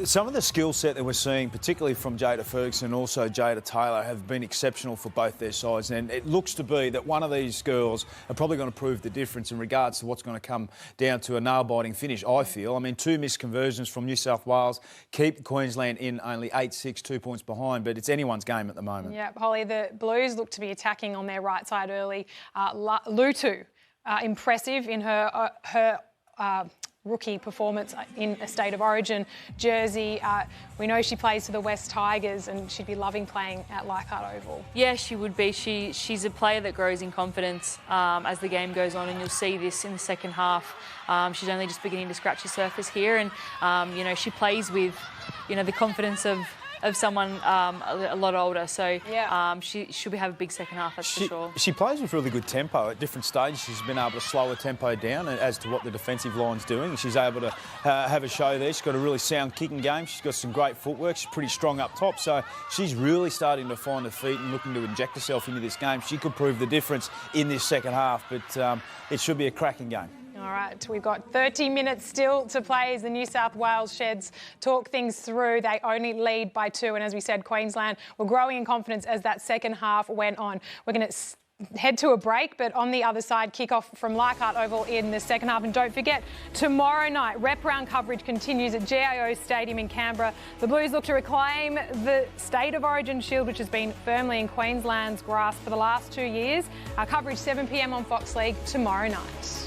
Some of the skill set that we're seeing, particularly from Jada Ferguson and also Jada Taylor, have been exceptional for both their sides. And it looks to be that one of these girls are probably going to prove the difference in regards to what's going to come down to a nail-biting finish, I feel. I mean, 2 missed conversions from New South Wales keep Queensland in only 8-6, 2 points behind, but it's anyone's game at the moment. Yeah, Holly, the Blues look to be attacking on their right side early. Lutu, impressive in her rookie performance in a State of Origin jersey. We know she plays for the West Tigers and she'd be loving playing at Leichhardt Oval. Yeah, she would be. She's a player that grows in confidence as the game goes on, and you'll see this in the second half. She's only just beginning to scratch the surface here, and you know, she plays with, you know, the confidence of someone a lot older, so she should have a big second half, that's for sure. She plays with really good tempo. At different stages, she's been able to slow her tempo down as to what the defensive line's doing. She's able to have a show there. She's got a really sound kicking game. She's got some great footwork. She's pretty strong up top, so she's really starting to find her feet and looking to inject herself into this game. She could prove the difference in this second half, but it should be a cracking game. All right, we've got 30 minutes still to play as the New South Wales Sheds talk things through. They only lead by 2, and as we said, Queensland were growing in confidence as that second half went on. We're going to head to a break, but on the other side, kick-off from Leichhardt Oval in the second half. And don't forget, tomorrow night, rep round coverage continues at GIO Stadium in Canberra. The Blues look to reclaim the State of Origin shield, which has been firmly in Queensland's grasp for the last 2 years. Our coverage 7 p.m. on Fox League tomorrow night.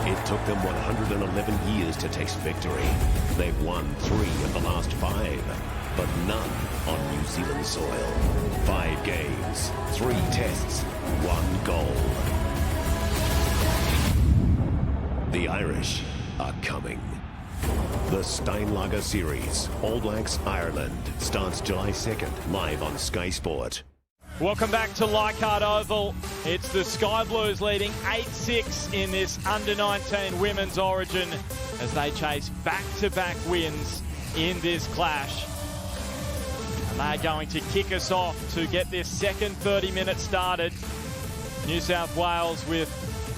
It took them 111 years to taste victory. They've won 3 of the last 5, but none on New Zealand soil. 5 games, 3 tests, 1 goal. The Irish are coming. The Steinlager Series, All Blacks Ireland, starts July 2nd, live on Sky Sport. Welcome back to Leichhardt Oval. It's the Sky Blues leading 8-6 in this Under-19 Women's Origin as they chase back-to-back wins in this clash. And they're going to kick us off to get this second 30 minutes started. New South Wales with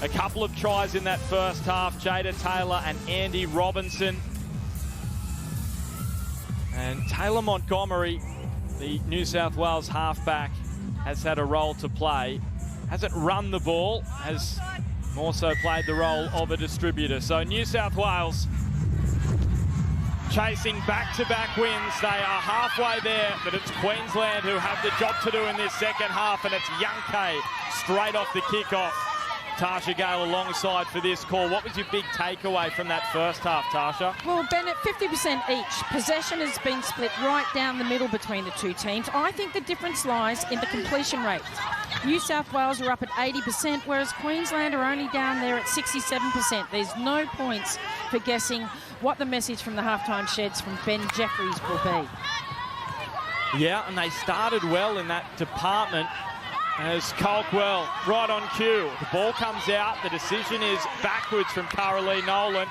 a couple of tries in that first half. Jada Taylor and Andy Robinson. And Taylor Montgomery, the New South Wales halfback, has had a role to play. Hasn't run the ball, has more so played the role of a distributor. So New South Wales chasing back-to-back wins. They are halfway there, but it's Queensland who have the job to do in this second half, and it's Yankee straight off the kickoff. Tasha Gale alongside for this call. What was your big takeaway from that first half, Tasha? Well, Bennett, 50% each. Possession has been split right down the middle between the two teams. I think the difference lies in the completion rate. New South Wales are up at 80%, whereas Queensland are only down there at 67%. There's no points for guessing what the message from the halftime sheds from Ben Jeffries will be. Yeah, and they started well in that department. As Colquell right on cue. The ball comes out. The decision is backwards from Carolee Nolan.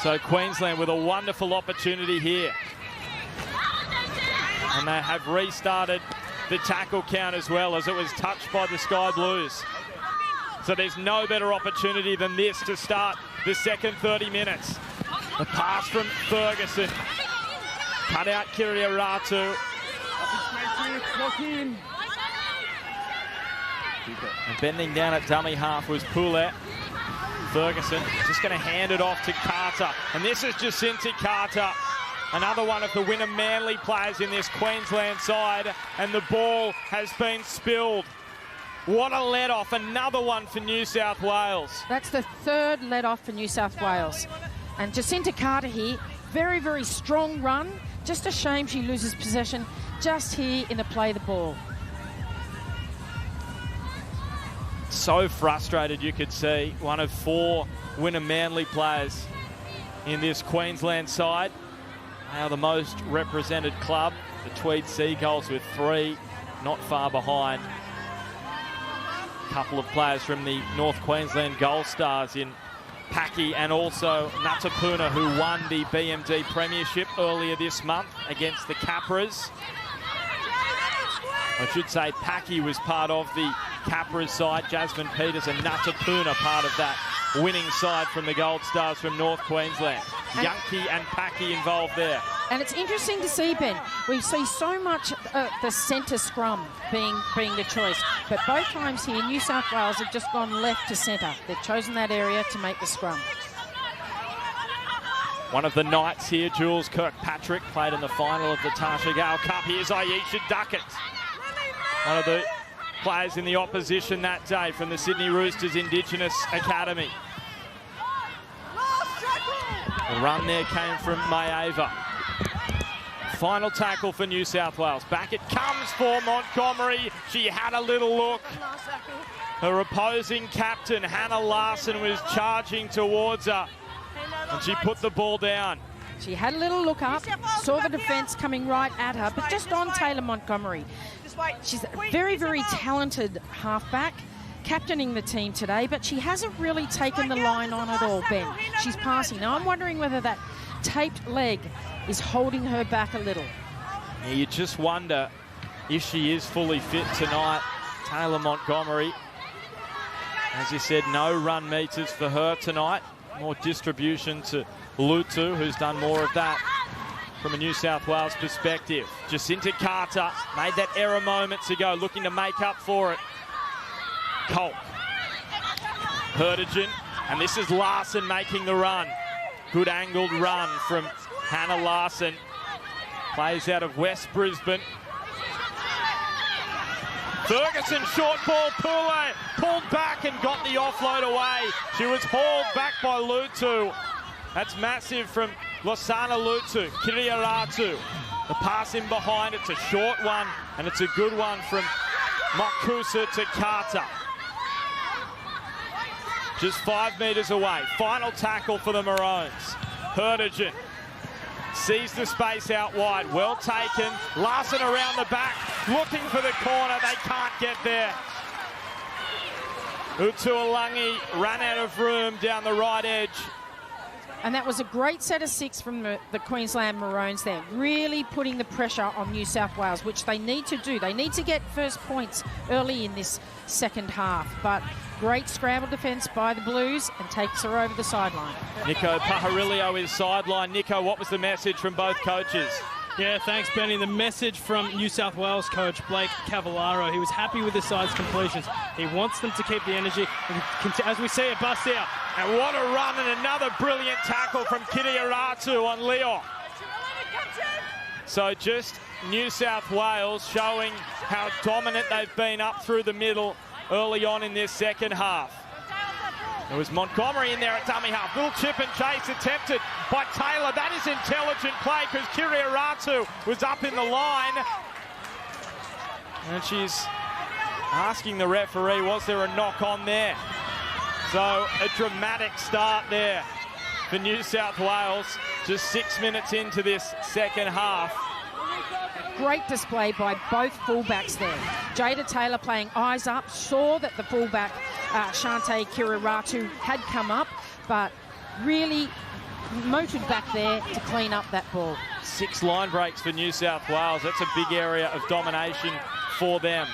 So Queensland with a wonderful opportunity here. And they have restarted the tackle count as well, as it was touched by the Sky Blues. So there's no better opportunity than this to start the second 30 minutes. The pass from Ferguson. Cut out Kiriaratu. And bending down at dummy half was Poulet. Ferguson just going to hand it off to Carter. And this is Jacinta Carter, another one of the Wynnum Manly players in this Queensland side. And the ball has been spilled. What a let-off. Another one for New South Wales. That's the third let-off for New South Wales. And Jacinta Carter here, very, very strong run. Just a shame she loses possession just here in the play of the ball. So frustrated, you could see. One of 4 Wynnum Manly players in this Queensland side. They are the most represented club. The Tweed Seagulls with 3, not far behind. A couple of players from the North Queensland Gold Stars in Paki and also Natapuna, who won the BMD Premiership earlier this month against the Capras. I should say Paki was part of the Capras side. Jasmine Peters and Natapuna part of that winning side from the Gold Stars from North Queensland. Yankee and Paki involved there. And it's interesting to see, Ben. We see so much the centre scrum being the choice. But both times here, New South Wales have just gone left to centre. They've chosen that area to make the scrum. One of the Knights here, Jules Kirkpatrick, played in the final of the Tasha Gale Cup. Here's Ayesha Duckett, one of the players in the opposition that day from the Sydney Roosters Indigenous Academy. The run there came from Maeva. Final tackle for New South Wales. Back it comes for Montgomery. She had a little look. Her opposing captain, Hannah Larson, was charging towards her. And she put the ball down. She had a little look up, saw the defence coming right at her, but just on Taylor Montgomery. She's a very, very talented halfback, captaining the team today, but she hasn't really taken the line on at all, Ben. She's passing. Now, I'm wondering whether that taped leg is holding her back a little. Yeah, you just wonder if she is fully fit tonight. Taylor Montgomery, as you said, no run meters for her tonight. More distribution to Lutu, who's done more of that from a New South Wales perspective. Jacinta Carter made that error moments ago, looking to make up for it. Colt. Hertigen, and this is Larson making the run. Good angled run from Hannah Larson. Plays out of West Brisbane. Ferguson, short ball, Poulet pulled back and got the offload away. She was hauled back by Lutu. That's massive from Losana Lutu. Kiriaratu. The pass in behind, it's a short one, and it's a good one from Makusa to Carter. Just 5 metres away. Final tackle for the Maroons. Hertigen sees the space out wide. Well taken. Larson around the back, looking for the corner. They can't get there. Utualangi ran out of room down the right edge. And that was a great set of 6 from the Queensland Maroons there, really putting the pressure on New South Wales, which they need to do. They need to get first points early in this second half. But great scramble defence by the Blues and takes her over the sideline. Nico Pajarillo is sideline. Nico, what was the message from both coaches? Yeah, thanks, Benny. The message from New South Wales coach Blake Cavallaro, he was happy with the side's completions. He wants them to keep the energy. As we see it bust out. And what a run and another brilliant tackle from Kiriaratu on Leo. So just New South Wales showing how dominant they've been up through the middle early on in this second half. There was Montgomery in there at dummy half. Little chip and chase attempted by Taylor. That is intelligent play because Kiriaratu was up in the line. And she's asking the referee, was there a knock on there? So a dramatic start there for New South Wales, just 6 minutes into this second half. Great display by both fullbacks there. Jada Taylor playing eyes up, saw that the fullback Shante Kiriaratu had come up, but really motored back there to clean up that ball. 6 line breaks for New South Wales. That's a big area of domination for them.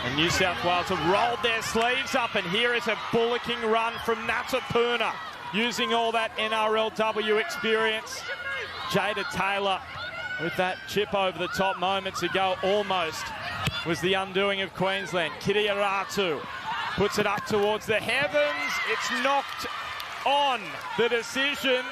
And New South Wales have rolled their sleeves up, and here is a bullocking run from Natapuna, using all that NRLW experience. Jada Taylor with that chip over the top moments ago almost was the undoing of Queensland. Kiriaratu puts it up towards the heavens. It's knocked on. The decision,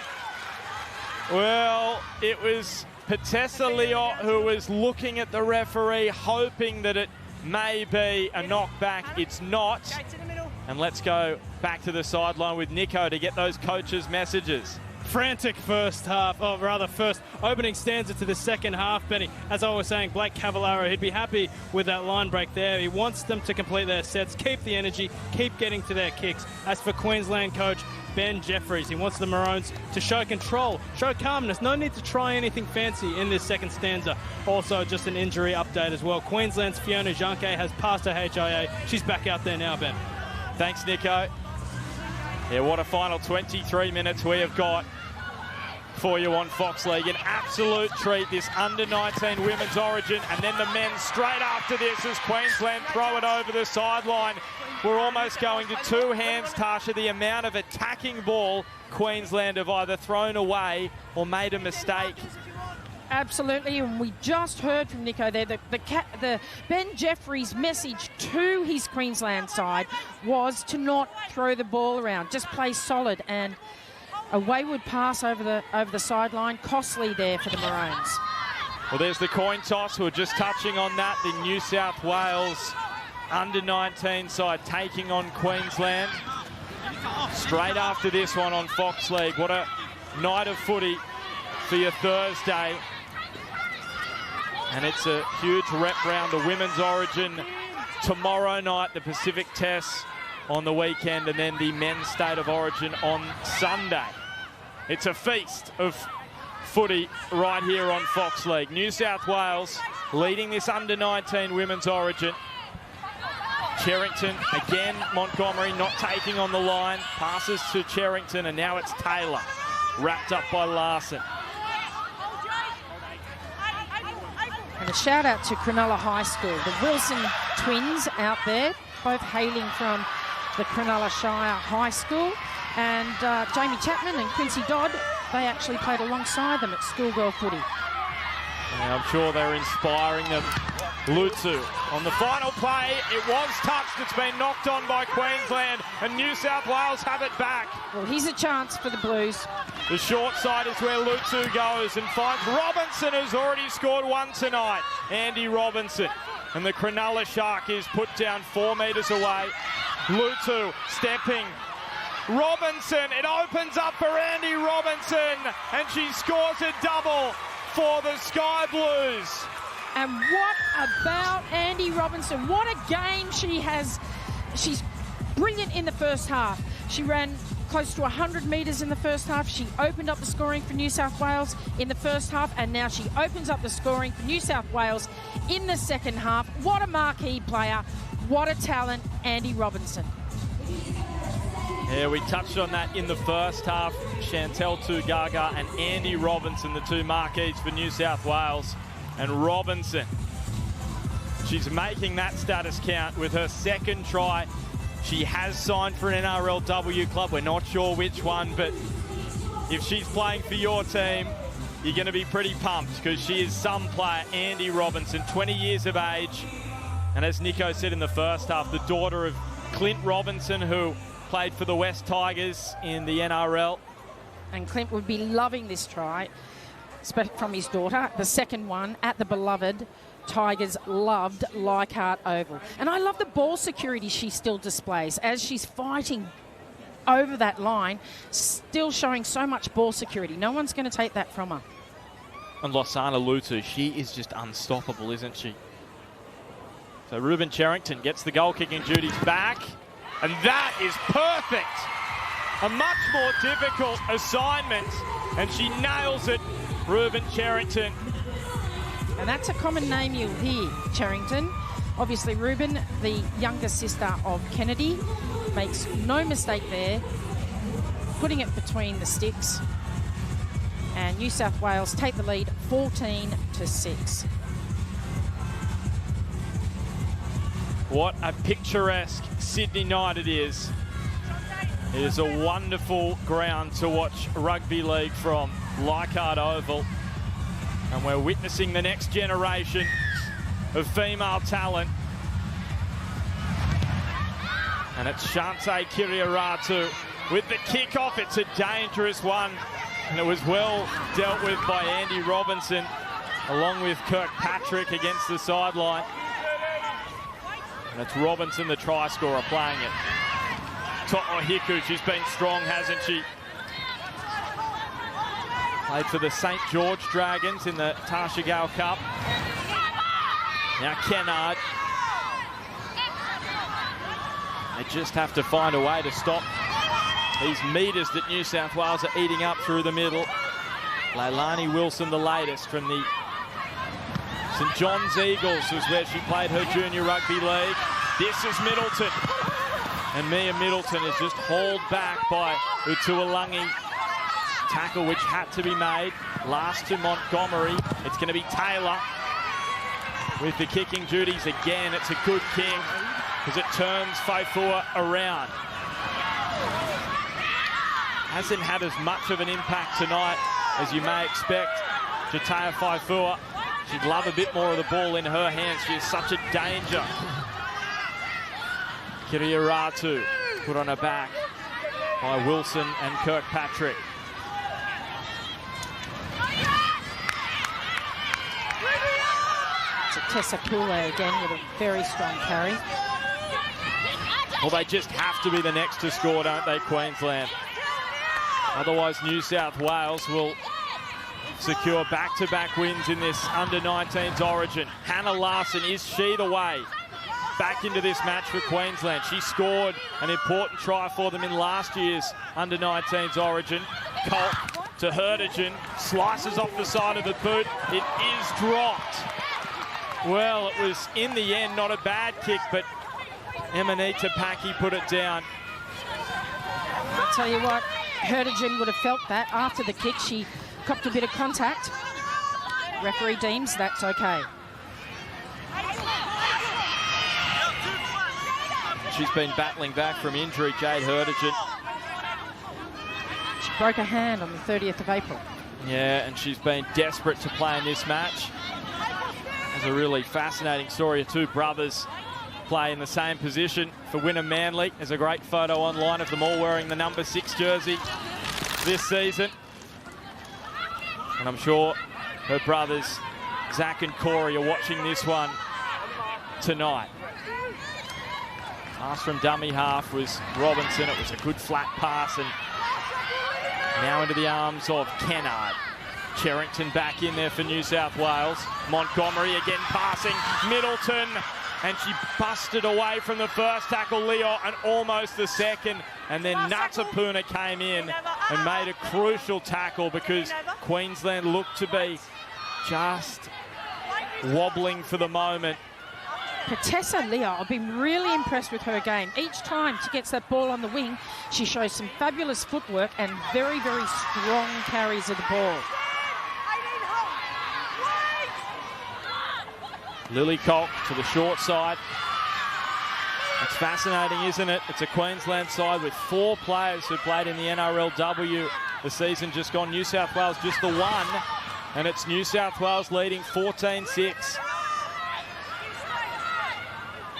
well, it was Patessa Leo who was looking at the referee, hoping that it may be a knockback. It's not. And let's go back to the sideline with Nico to get those coaches' messages. Frantic first opening stanza to the second half, Benny. As I was saying, Blake Cavallaro, he'd be happy with that line break there. He wants them to complete their sets, keep the energy, keep getting to their kicks. As for Queensland coach Ben Jeffries, he wants the Maroons to show control, show calmness. No need to try anything fancy in this second stanza. Also, just an injury update as well. Queensland's Fiona Janke has passed her HIA. She's back out there now, Ben. Thanks, Nico. Yeah, what a final 23 minutes we have got for you on Fox League. An absolute treat, this under-19 women's origin, and then the men straight after this as Queensland throw it over the sideline. We're almost going to 2 hands, Tasha, the amount of attacking ball Queensland have either thrown away or made a mistake. Absolutely, and we just heard from Nico there, the Ben Jeffries' message to his Queensland side was to not throw the ball around, just play solid, and a wayward pass over the sideline, costly there for the Maroons. Well, there's the coin toss. We're just touching on that. The New South Wales under-19 side taking on Queensland. Straight after this one on Fox League. What a night of footy for your Thursday. And it's a huge rep round the women's origin tomorrow night, the Pacific Test on the weekend, and then the men's state of origin on Sunday. It's a feast of footy right here on Fox League. New South Wales leading this under-19 women's origin. Cherrington, again, Montgomery not taking on the line. Passes to Cherrington, and now it's Taylor. Wrapped up by Larson. And a shout out to Cronulla High School. The Wilson twins out there, both hailing from the Cronulla Shire High School. And Jamie Chapman and Quincy Dodd, they actually played alongside them at schoolgirl footy. Yeah, I'm sure they're inspiring them. Lutsu on the final play. It was touched. It's been knocked on by Queensland, and New South Wales have it back. Well, here's a chance for the Blues. The short side is where Lutsu goes and finds Robinson, who's already scored one tonight. Andy Robinson. And the Cronulla Shark is put down 4 metres away. Lutsu stepping. Robinson, it opens up for Andy Robinson, and she scores a double for the Sky Blues. And what about Andy Robinson? What a game she has. She's brilliant in the first half. She ran close to 100 metres in the first half. She opened up the scoring for New South Wales in the first half, and now she opens up the scoring for New South Wales in the second half. What a marquee player. What a talent, Andy Robinson. Yeah, we touched on that in the first half. Chantel Tugaga and Andy Robinson, the two marquees for New South Wales. And Robinson, she's making that status count with her second try. She has signed for an NRLW club. We're not sure which one, but if she's playing for your team, you're going to be pretty pumped because she is some player. Andy Robinson, 20 years of age. And as Nico said in the first half, the daughter of Clint Robinson, who played for the West Tigers in the NRL. And Clint would be loving this try from his daughter. The second one at the beloved Tigers loved Leichhardt Oval. And I love the ball security she still displays as she's fighting over that line, still showing so much ball security. No one's going to take that from her. And Losana Lutu, she is just unstoppable, isn't she? So Ruben Cherrington gets the goal kicking duties back. And that is perfect. A much more difficult assignment. And she nails it, Ruben Cherrington. And that's a common name you'll hear, Cherrington. Obviously, Ruben, the younger sister of Kennedy, makes no mistake there, putting it between the sticks. And New South Wales take the lead 14-6. What a picturesque Sydney night it is. It is a wonderful ground to watch rugby league from, Leichhardt Oval. And we're witnessing the next generation of female talent. And it's Shante Kiriaratu with the kickoff. It's a dangerous one. And it was well dealt with by Andy Robinson, along with Kirkpatrick against the sideline. And it's Robinson, the try scorer, playing it. To'o Hiku, she's been strong, hasn't she? Played for the St. George Dragons in the Tasha Gale Cup. Now Kennard. They just have to find a way to stop these metres that New South Wales are eating up through the middle. Leilani Wilson, the latest from the St. John's Eagles, was where she played her junior rugby league. This is Middleton. And Mia Middleton is just hauled back by Utualangi. Tackle which had to be made. Last to Montgomery. It's going to be Taylor with the kicking duties again. It's a good kick because it turns Faifua around. Hasn't had as much of an impact tonight as you may expect. Jatea Faifua, she'd love a bit more of the ball in her hands. She is such a danger. Kiriaratu put on her back by Wilson and Kirkpatrick. It's a Tessa Koule again with a very strong carry. Well, they just have to be the next to score, don't they, Queensland? Otherwise, New South Wales will secure back-to-back wins in this under-19s origin. Hannah Larson, is she the way back into this match for Queensland? She scored an important try for them in last year's under-19s origin. Colt to Hurtigen, slices off the side of the boot. It is dropped. Well, it was, in the end, not a bad kick, but Emanita Paki put it down. I'll tell you what, Hurtigen would have felt that after the kick. She copped a bit of contact. Referee deems that's okay. She's been battling back from injury, Jade Hurtigen. She broke her hand on the 30th of April. Yeah, and she's been desperate to play in this match. It's a really fascinating story of two brothers play in the same position for Wynnum Manly. There's a great photo online of them all wearing the number 6 jersey this season. And I'm sure her brothers, Zach and Corey, are watching this one tonight. Pass from dummy half was Robinson. It was a good flat pass, and now into the arms of Kennard. Cherrington back in there for New South Wales. Montgomery again passing. Middleton, and she busted away from the first tackle, Leo, and almost the second. And then Natapuna came in and made a crucial tackle because Queensland looked to be just wobbling for the moment. But Tessa Leo, I've been really impressed with her game. Each time she gets that ball on the wing, she shows some fabulous footwork and very, very strong carries of the ball. Lily Cock to the short side. It's fascinating, isn't it? It's a Queensland side with 4 players who played in the NRLW the season just gone. New South Wales just the one, and it's New South Wales leading 14-6.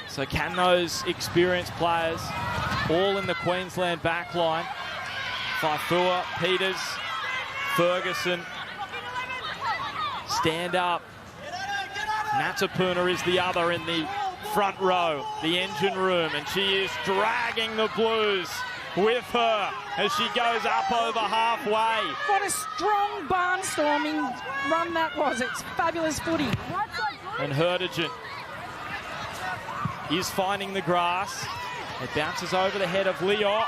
So can those experienced players, all in the Queensland backline, Faifua, Peters, Ferguson, stand up? Natapuna is the other in the front row, the engine room, and she is dragging the Blues with her as she goes up over halfway. What a strong barnstorming run that was. It's fabulous footy. And Hurtigen is finding the grass. It bounces over the head of Leo.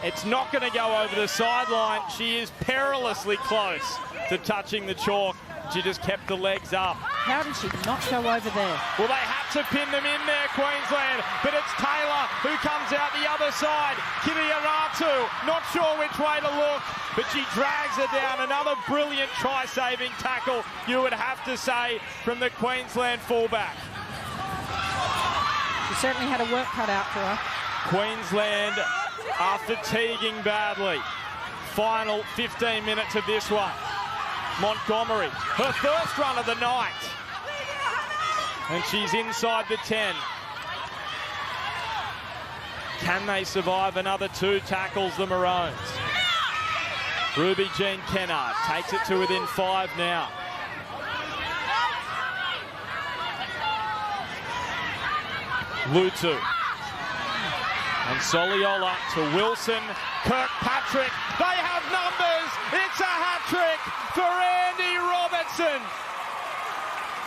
It's not going to go over the sideline. She is perilously close to touching the chalk. She just kept the legs up. How did she not go over there? Well, they had to pin them in there, Queensland, but it's Taylor who comes out the other side. Kiriaratu, not sure which way to look, but she drags her down. Another brilliant try-saving tackle, you would have to say, from the Queensland fullback. She certainly had a work cut out for her. Queensland are fatiguing badly. Final 15 minutes of this one. Montgomery, her first run of the night. And she's inside the 10. Can they survive another 2 tackles, the Maroons? Ruby Jean Kennard takes it to within 5 now. Lutu. And Soliola to Wilson. Kirkpatrick. They have numbers. It's a hat-trick for Andy Robertson.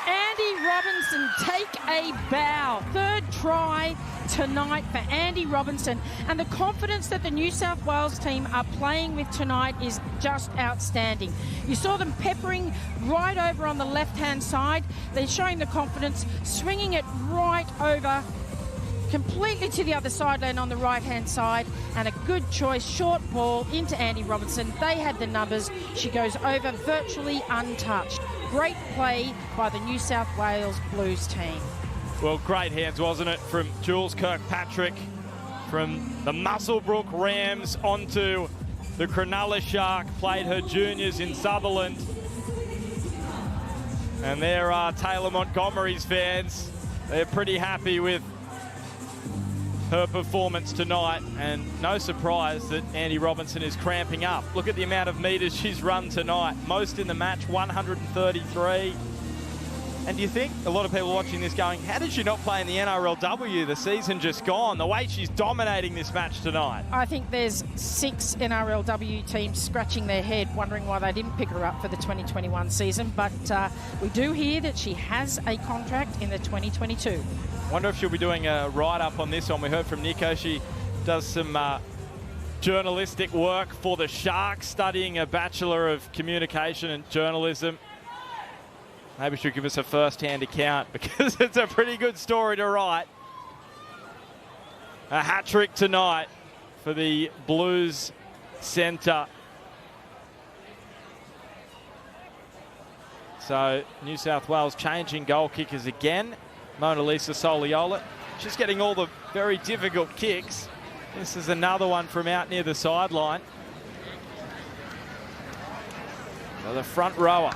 Andy Robinson, take a bow. 3rd try tonight for Andy Robinson. And the confidence that the New South Wales team are playing with tonight is just outstanding. You saw them peppering right over on the left-hand side. They're showing the confidence, swinging it right over completely to the other sideline on the right-hand side, and a good choice, short ball into Andy Robinson. They had the numbers. She goes over virtually untouched. Great play by the New South Wales Blues team. Well, great hands, wasn't it, from Jules Kirkpatrick, from the Muswellbrook Rams onto the Cronulla Shark, played her juniors in Sutherland. And there are Taylor Montgomery's fans. They're pretty happy with her performance tonight, and no surprise that Andy Robinson is cramping up. Look at the amount of metres she's run tonight. Most in the match, 133. And do you think a lot of people watching this going, how did she not play in the NRLW? The season just gone. The way she's dominating this match tonight. I think there's 6 NRLW teams scratching their head, wondering why they didn't pick her up for the 2021 season. But we do hear that she has a contract in the 2022. Wonder if she'll be doing a write-up on this one. We heard from Nico. She does some journalistic work for the Sharks, studying a Bachelor of Communication and Journalism. Maybe she'll give us a first-hand account, because it's a pretty good story to write. A hat-trick tonight for the Blues centre. So New South Wales changing goal kickers again. Mona Lisa Soliola. She's getting all the very difficult kicks. This is another one from out near the sideline. So the front rower.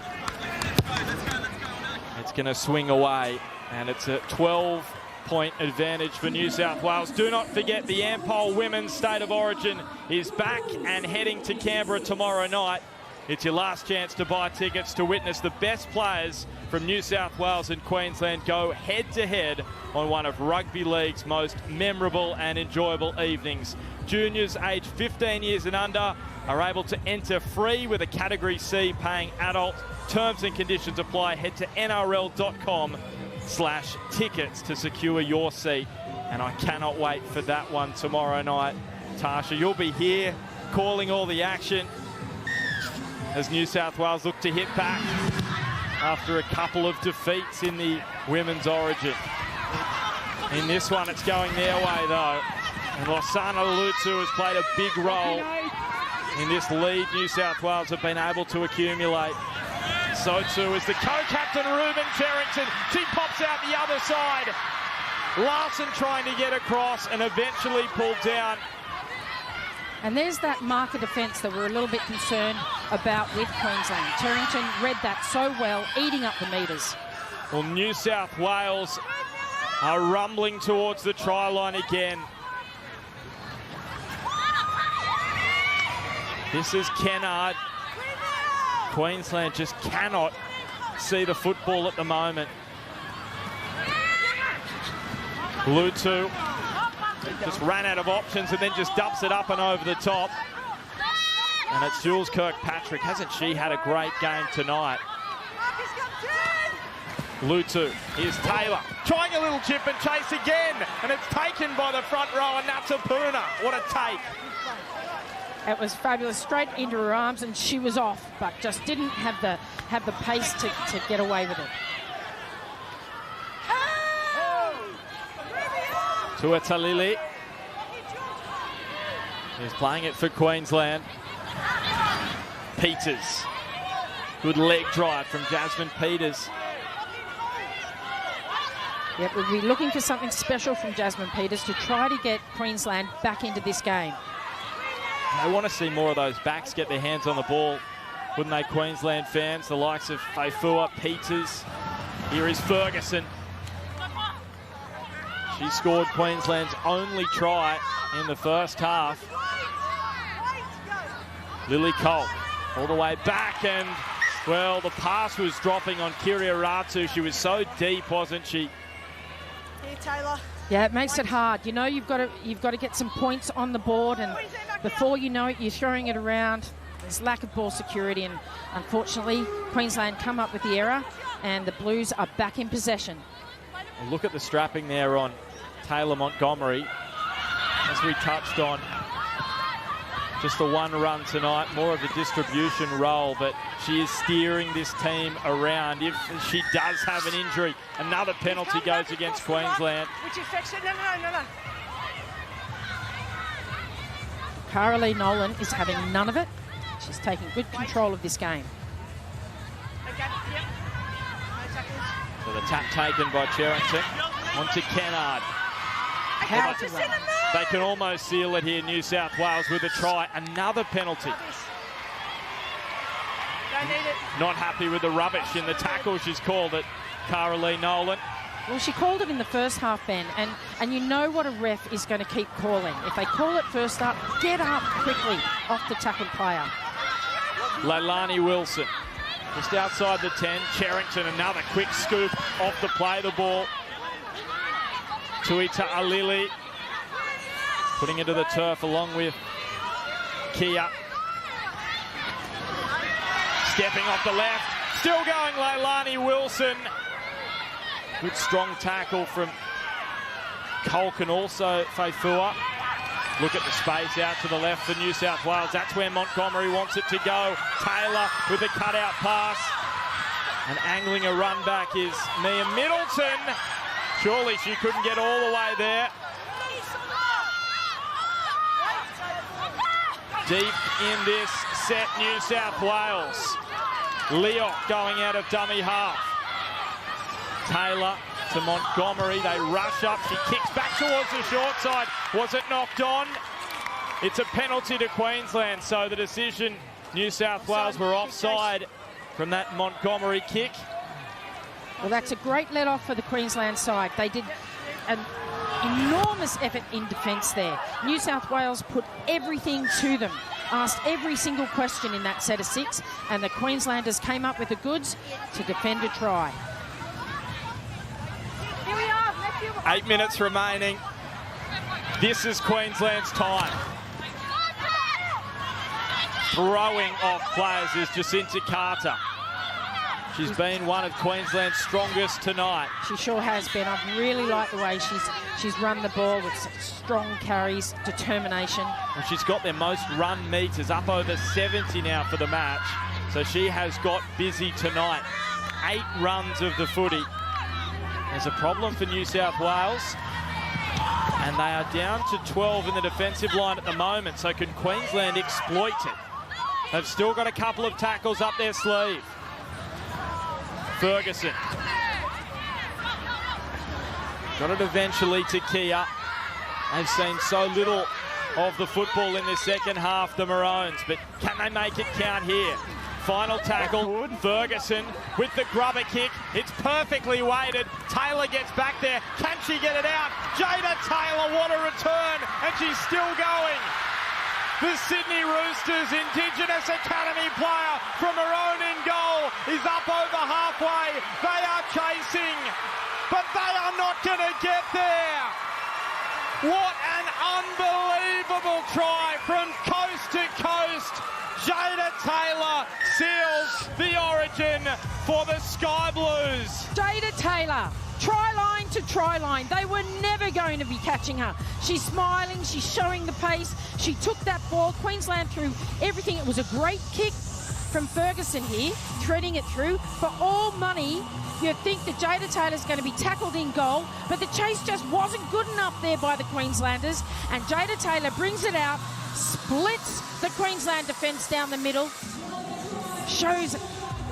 It's going to swing away, and it's a 12-point advantage for New South Wales. Do not forget the Ampol Women's State of Origin is back and heading to Canberra tomorrow night. It's your last chance to buy tickets to witness the best players from New South Wales and Queensland go head-to-head on one of rugby league's most memorable and enjoyable evenings. Juniors aged 15 years and under are able to enter free with a Category C paying adult. Terms and conditions apply. Head to nrl.com/tickets to secure your seat. And I cannot wait for that one tomorrow night. Tasha, you'll be here calling all the action as New South Wales look to hit back after a couple of defeats in the Women's Origin. In this one, it's going their way, though. And Losana Lutsu has played a big role in this lead New South Wales have been able to accumulate. So too is the co-captain, Ruben Cherrington. She pops out the other side. Larson trying to get across and eventually pulled down. And there's that marker defence that we're a little bit concerned about with Queensland. Cherrington read that so well, eating up the metres. Well, New South Wales are rumbling towards the try line again. This is Kennard. Queensland just cannot see the football at the moment. Lutu just ran out of options and then just dumps it up and over the top. And it's Jules Kirkpatrick. Hasn't she had a great game tonight? Lutu, here's Taylor. Trying a little chip and chase again. And it's taken by the front row and Natsapuna. What a take. It was fabulous, straight into her arms, and she was off, but just didn't have the pace to get away with it. Tuatalili is playing it for Queensland. Peters, good leg drive from Jasmine Peters. Yep, we'll be looking for something special from Jasmine Peters to try to get Queensland back into this game. They want to see more of those backs get their hands on the ball, wouldn't they, Queensland fans? The likes of Faifua, Peters. Here is Ferguson. She scored Queensland's only try in the first half. Lily Cole all the way back, and, well, the pass was dropping on Kiriaratu. She was so deep, wasn't she? Here, Taylor. Yeah, it makes it hard. You know, you've got to get some points on the board, and before you know it, you're throwing it around. There's lack of ball security, and unfortunately, Queensland come up with the error, and the Blues are back in possession. Well, look at the strapping there on Taylor Montgomery. As we touched on, just the one run tonight, more of a distribution role, but she is steering this team around. If she does have an injury, another penalty goes against Queensland. Which affects it? No. Carolee Nolan is having none of it. She's taking good control of this game. Okay, yep. No tackles. So the tap taken by Cherrington. Onto Kennard. How to run. They can almost seal it here, New South Wales, with a try. Another penalty. Don't need it. Not happy with the rubbish in the tackle, she's called it, Carolee Nolan. Well, she called it in the first half, Ben, and you know what a ref is going to keep calling. If they call it first up, get up quickly off the tackled player. Leilani Wilson, just outside the 10. Cherrington, another quick scoop off the play, the ball. Tuita Alili, putting it to the turf along with Kia. Stepping off the left, still going Leilani Wilson. Good strong tackle from Colkin, also Faifua. Look at the space out to the left for New South Wales. That's where Montgomery wants it to go. Taylor with a cutout pass. And angling a run back is Mia Middleton. Surely she couldn't get all the way there. Deep in this set, New South Wales. Leoc going out of dummy half. Taylor to Montgomery. They rush up. She kicks back towards the short side. Was it knocked on? It's a penalty to Queensland. So the decision, New South Wales were offside from that Montgomery kick. Well, that's a great let-off for the Queensland side. They did an enormous effort in defence there. New South Wales put everything to them, asked every single question in that set of 6, and the Queenslanders came up with the goods to defend a try. 8 minutes remaining. This is Queensland's time. Throwing off players is Jacinta Carter. She's been one of Queensland's strongest tonight. She sure has been. I've really liked the way she's run the ball with such strong carries, determination. Well, she's got their most run meters, up over 70 now for the match. So she has got busy tonight. 8 runs of the footy. There's a problem for New South Wales. And they are down to 12 in the defensive line at the moment. So can Queensland exploit it? They've still got a couple of tackles up their sleeve. Ferguson. Got it eventually to Kia. They've seen so little of the football in the second half, the Maroons, but can they make it count here? Final tackle, Ferguson with the grubber kick. It's perfectly weighted. Taylor gets back there. Can she get it out? Jada Taylor, what a return, and she's still going. The Sydney Roosters Indigenous Academy player from Maroon in goal is up over halfway. They are chasing, but they are not going to get there. What an unbelievable try from coast to coast. Jada Taylor seals the origin for the Sky Blues. Jada Taylor, try line to try line. They were never going to be catching her. She's smiling, she's showing the pace. She took that ball. Queensland threw everything. It was a great kick from Ferguson here, threading it through. For all money, you'd think that Jada Taylor's going to be tackled in goal, but the chase just wasn't good enough there by the Queenslanders. And Jada Taylor brings it out, splits the Queensland defence down the middle, shows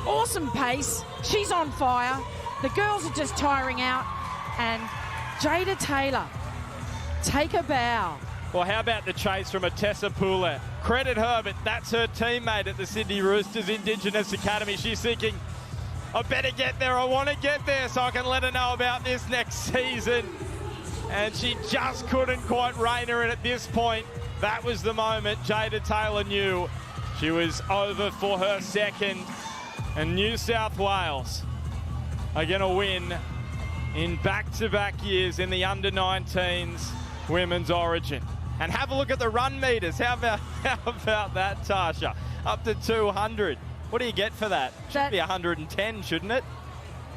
awesome pace. She's on fire. The girls are just tiring out. And Jada Taylor, take a bow. Well, how about the chase from a Tessa Pula? Credit her, but that's her teammate at the Sydney Roosters Indigenous Academy. She's thinking, I better get there. I want to get there so I can let her know about this next season. And she just couldn't quite rein her in at this point. That was the moment Jada Taylor knew she was over for her second. And New South Wales are going to win in back-to-back years in the under-19s Women's Origin. And have a look at the run meters. How about that, Tasha? Up to 200. What do you get for that? Should be 110, shouldn't it?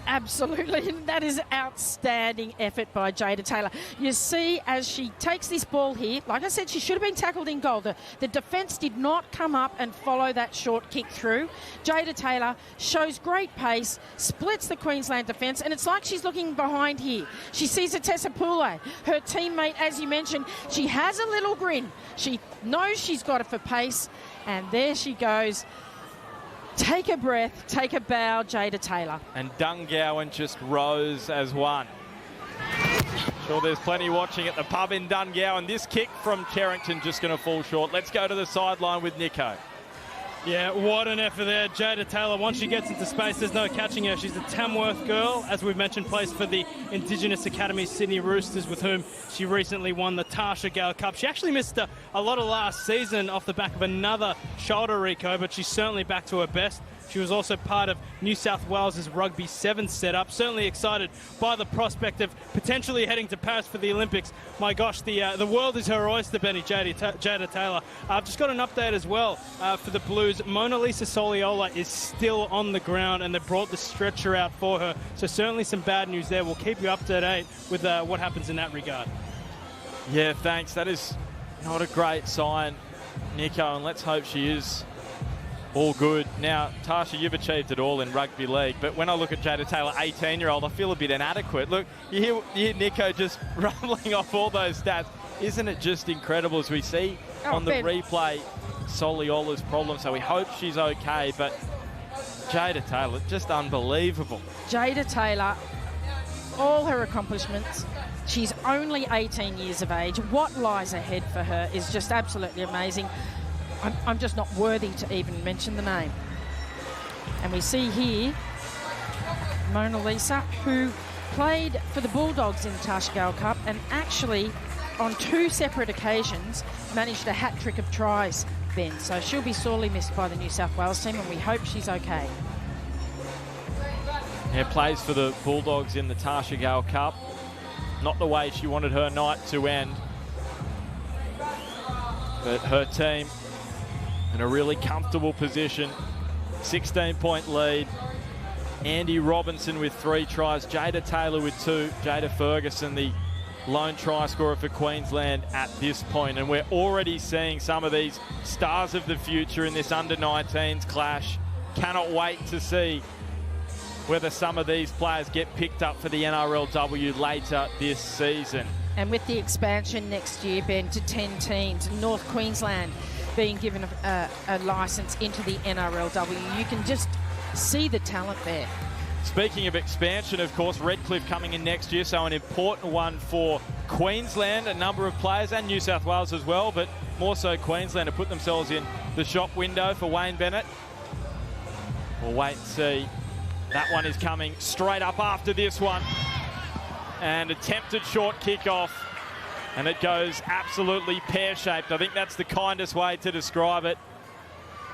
Absolutely. That is outstanding effort by Jada Taylor. You see, as she takes this ball here, like I said, she should have been tackled in goal. The defence did not come up and follow that short kick through. Jada Taylor shows great pace, splits the Queensland defence, and it's like she's looking behind here. She sees a Tessa Pula, her teammate, as you mentioned. She has a little grin. She knows she's got it for pace, and there she goes. Take a breath, take a bow, Jada Taylor. And Dungowan just rose as one. Sure, there's plenty watching at the pub in Dungowan. This kick from Cherrington just going to fall short. Let's go to the sideline with Nico. Yeah, what an effort there. Jada Taylor, once she gets into space, there's no catching her. She's a Tamworth girl, as we've mentioned, plays for the Indigenous Academy Sydney Roosters, with whom she recently won the Tasha Gale Cup. She actually missed a lot of last season off the back of another shoulder reco, but she's certainly back to her best. She was also part of New South Wales' Rugby 7 setup. Certainly excited by the prospect of potentially heading to Paris for the Olympics. My gosh, the world is her oyster, Benny. Jada Taylor. I've just got an update as well for the Blues. Mona Lisa Soliola is still on the ground, and they brought the stretcher out for her. So certainly some bad news there. We'll keep you up to date with what happens in that regard. Yeah, thanks. That is not a great sign, Nico, and let's hope she is all good. Now, Tasha, you've achieved it all in rugby league, but when I look at Jada Taylor, 18-year-old, I feel a bit inadequate. Look, you hear Nico just rumbling off all those stats. Isn't it just incredible as we see on the replay Soliola's problem? So we hope she's okay, but Jada Taylor, just unbelievable. Jada Taylor, all her accomplishments. She's only 18 years of age. What lies ahead for her is just absolutely amazing. I'm just not worthy to even mention the name. And we see here Mona Lisa, who played for the Bulldogs in the Tasha Gale Cup and actually on 2 separate occasions managed a hat-trick of tries, Ben. So she'll be sorely missed by the New South Wales team, and we hope she's okay. Yeah, plays for the Bulldogs in the Tasha Gale Cup. Not the way she wanted her night to end. But her team in a really comfortable position. 16-point lead. Andy Robinson with 3 tries. Jada Taylor with 2. Jada Ferguson, the lone try scorer for Queensland at this point. And we're already seeing some of these stars of the future in this under-19s clash. Cannot wait to see whether some of these players get picked up for the NRLW later this season. And with the expansion next year, Ben, to 10 teams, North Queensland being given a licence into the NRLW, you can just see the talent there. Speaking of expansion, of course, Redcliffe coming in next year, so an important one for Queensland. A number of players, and New South Wales as well, but more so Queensland, to put themselves in the shop window for Wayne Bennett. We'll wait and see. That one is coming straight up after this one. And attempted short kickoff, and it goes absolutely pear-shaped. I think that's the kindest way to describe it.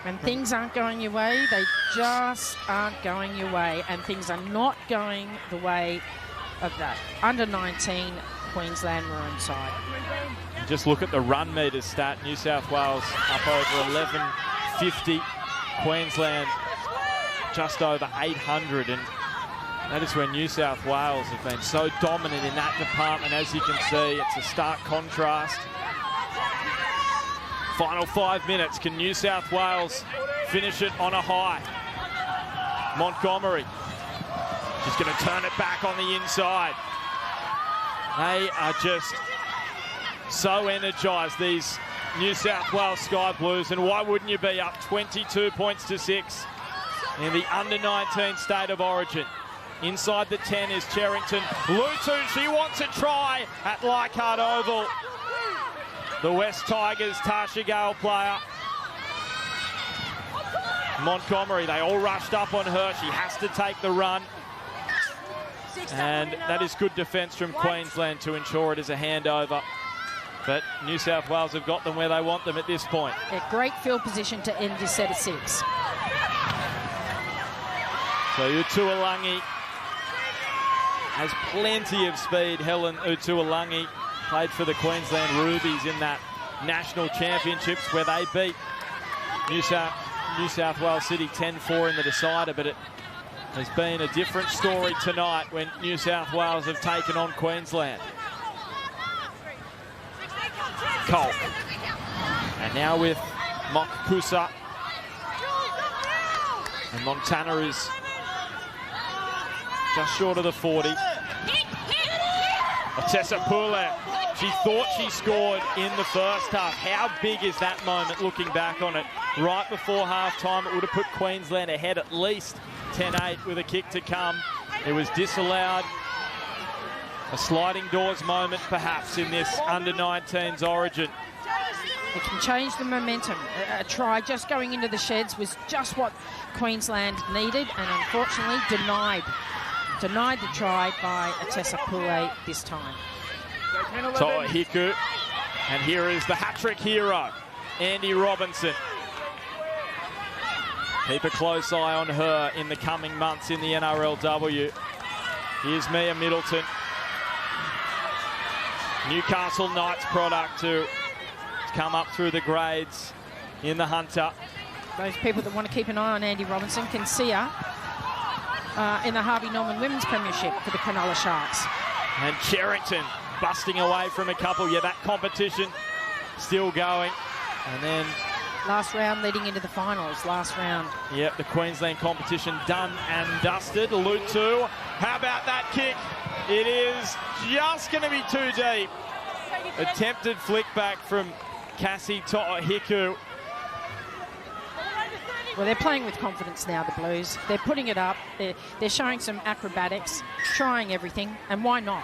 When things aren't going your way, they just aren't going your way, and things are not going the way of that under-19 Queensland Maroon side. Just look at the run meters stat. New South Wales up over 1150. Queensland just over 800, and that is where New South Wales have been so dominant in that department. As you can see, it's a stark contrast. Final 5 minutes. Can New South Wales finish it on a high? Montgomery. She's going to turn it back on the inside. They are just so energised, these New South Wales Sky Blues, and why wouldn't you be up 22 points to 6 in the under-19 State of Origin? Inside the 10 is Cherrington. Lutu, she wants a try at Leichhardt Oval. The West Tigers, Tasha Gale player. Montgomery, they all rushed up on her. She has to take the run. And that is good defence from Queensland to ensure it is a handover. But New South Wales have got them where they want them at this point. A great field position to end this set of 6. So Utualangi has plenty of speed. Helen Utualangi played for the Queensland Rubies in that national championships where they beat New South Wales City 10-4 in the decider, but it has been a different story tonight when New South Wales have taken on Queensland. Cole. And now with Mokpusa. And Montana is just short of the 40. Tessa Pule, she thought she scored in the first half. How big is that moment looking back on it? Right before half-time, it would have put Queensland ahead at least 10-8 with a kick to come. It was disallowed. A sliding doors moment, perhaps, in this under-19s Origin. It can change the momentum. A try just going into the sheds was just what Queensland needed, and unfortunately denied the try by Tessa Pule this time. Toa Hiku, and here is the hat-trick hero, Andy Robinson. Keep a close eye on her in the coming months in the NRLW. Here's Mia Middleton, Newcastle Knights product to come up through the grades in the Hunter. Those people that want to keep an eye on Andy Robinson can see her in the Harvey Norman Women's Premiership for the Cronulla Sharks. And Cherrington busting away from a couple. Yeah, that competition still going. And then last round leading into the finals, last round. Yep, the Queensland competition done and dusted. Lutu, how about that kick? It is just going to be too deep. Attempted flick back from Cassie Toa Hiku. Well, they're playing with confidence now, the Blues. They're putting it up. They're showing some acrobatics, trying everything, and why not?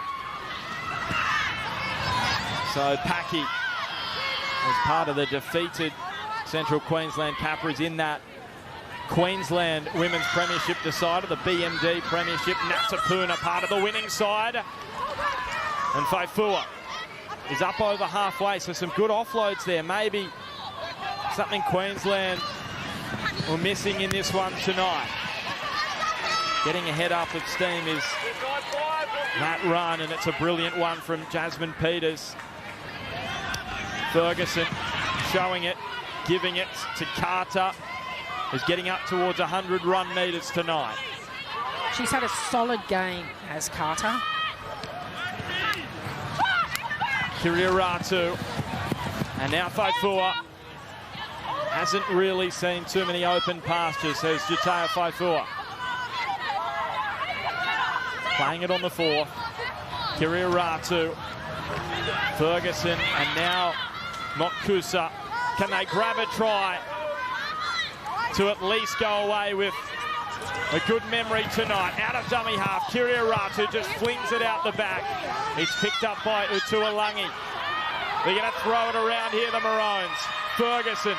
So Packy was part of the defeated Central Queensland Capras in that Queensland Women's Premiership decider, the BMD Premiership. Natsapuna part of the winning side. And Faifua is up over halfway, so some good offloads there. Maybe something Queensland were missing in this one tonight. Getting a head up of steam is that run, and it's a brilliant one from Jasmine Peters. Ferguson showing it, giving it to Carter, who's getting up towards 100 run metres tonight. She's had a solid game, has Carter. Kiriaratu, and now Faifua. Hasn't really seen too many open pastures, says Jutea Faifua. playing it on the 4th. Kiriaratu, Ferguson, and now Motkusa. Can they grab a try to at least go away with a good memory tonight? Out of dummy half, Kiriaratu just flings it out the back. It's picked up by Utualangi. They're going to throw it around here, the Maroons. Ferguson,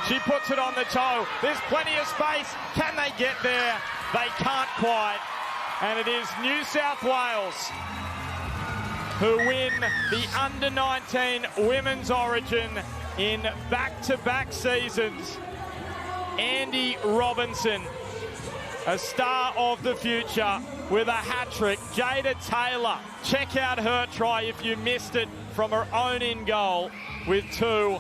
she puts it on the toe. There's plenty of space. Can they get there? They can't quite. And it is New South Wales who win the Under-19 Women's Origin in back-to-back seasons. Andy Robinson, a star of the future with a hat-trick. Jada Taylor, check out her try if you missed it, from her own in-goal with 2.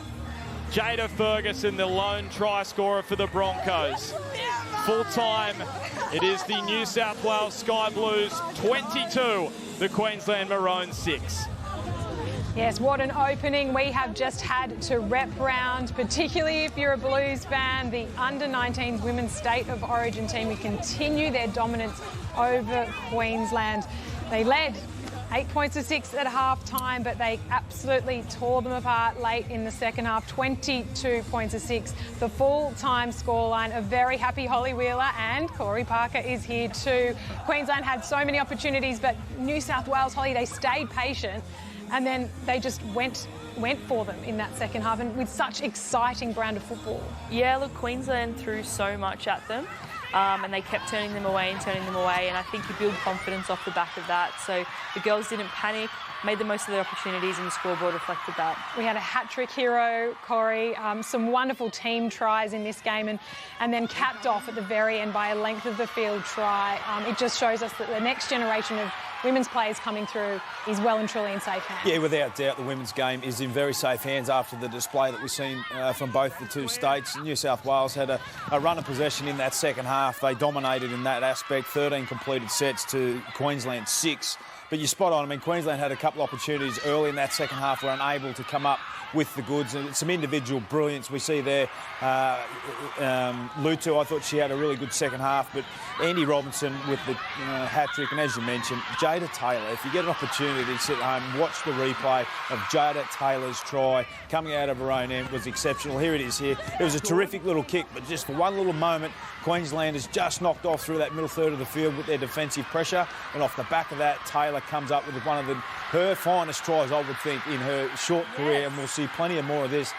Jada Ferguson, the lone try scorer for the Broncos. Full-time, it is the New South Wales Sky Blues 22, the Queensland Maroons 6. Yes, what an opening we have just had to rep round, particularly if you're a Blues fan. The Under-19s Women's State of Origin team will continue their dominance over Queensland. They led 8 points to 6 at half-time, but they absolutely tore them apart late in the second half. 22 points to 6, the full-time scoreline. A very happy Holly Wheeler, and Corey Parker is here too. Queensland had so many opportunities, but New South Wales, Holly, they stayed patient, and then they just went for them in that second half, and with such exciting brand of football. Yeah, look, Queensland threw so much at them. And they kept turning them away, and I think you build confidence off the back of that. So the girls didn't panic, made the most of their opportunities, and the scoreboard reflected that. We had a hat-trick hero, Corey, some wonderful team tries in this game, and then capped off at the very end by a length of the field try. It just shows us that the next generation of women's players coming through is well and truly in safe hands. Yeah, without doubt, the women's game is in very safe hands after the display that we've seen from both the two states. New South Wales had a run of possession in that second half. They dominated in that aspect, 13 completed sets to Queensland 6. But you're spot on. I mean, Queensland had a couple of opportunities early in that second half, were unable to come up with the goods, and some individual brilliance we see there. Lutu, I thought she had a really good second half, but Andy Robinson with the hat-trick, and as you mentioned, Jada Taylor. If you get an opportunity to sit at home, watch the replay of Jada Taylor's try coming out of her own end, was exceptional. Here it is here. It was a terrific little kick, but just for one little moment, Queensland has just knocked off through that middle third of the field with their defensive pressure, and off the back of that, Taylor comes up with one of her finest tries, I would think, in her short career, and we'll see plenty of more of this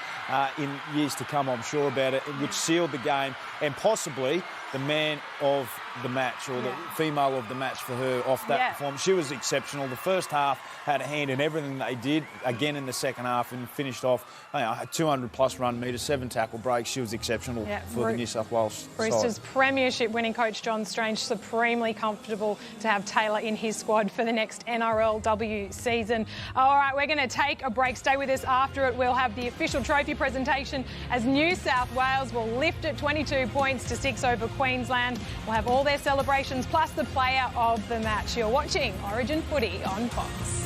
in years to come, I'm sure about it, which sealed the game, and possibly the man of the match, or the female of the match for her off that performance. She was exceptional. The first half had a hand in everything they did, again in the second half, and finished off a 200-plus run metre, 7 tackle breaks. She was exceptional for the New South Wales Roosters side. premiership winning coach John Strange supremely comfortable to have Taylor in his squad for the next NRLW season. All right, we're going to take a break. Stay with us after it. We'll have the official trophy presentation as New South Wales will lift it 22 points to 6 over Queensland. We'll have all their celebrations plus the player of the match. You're watching Origin Footy on Fox.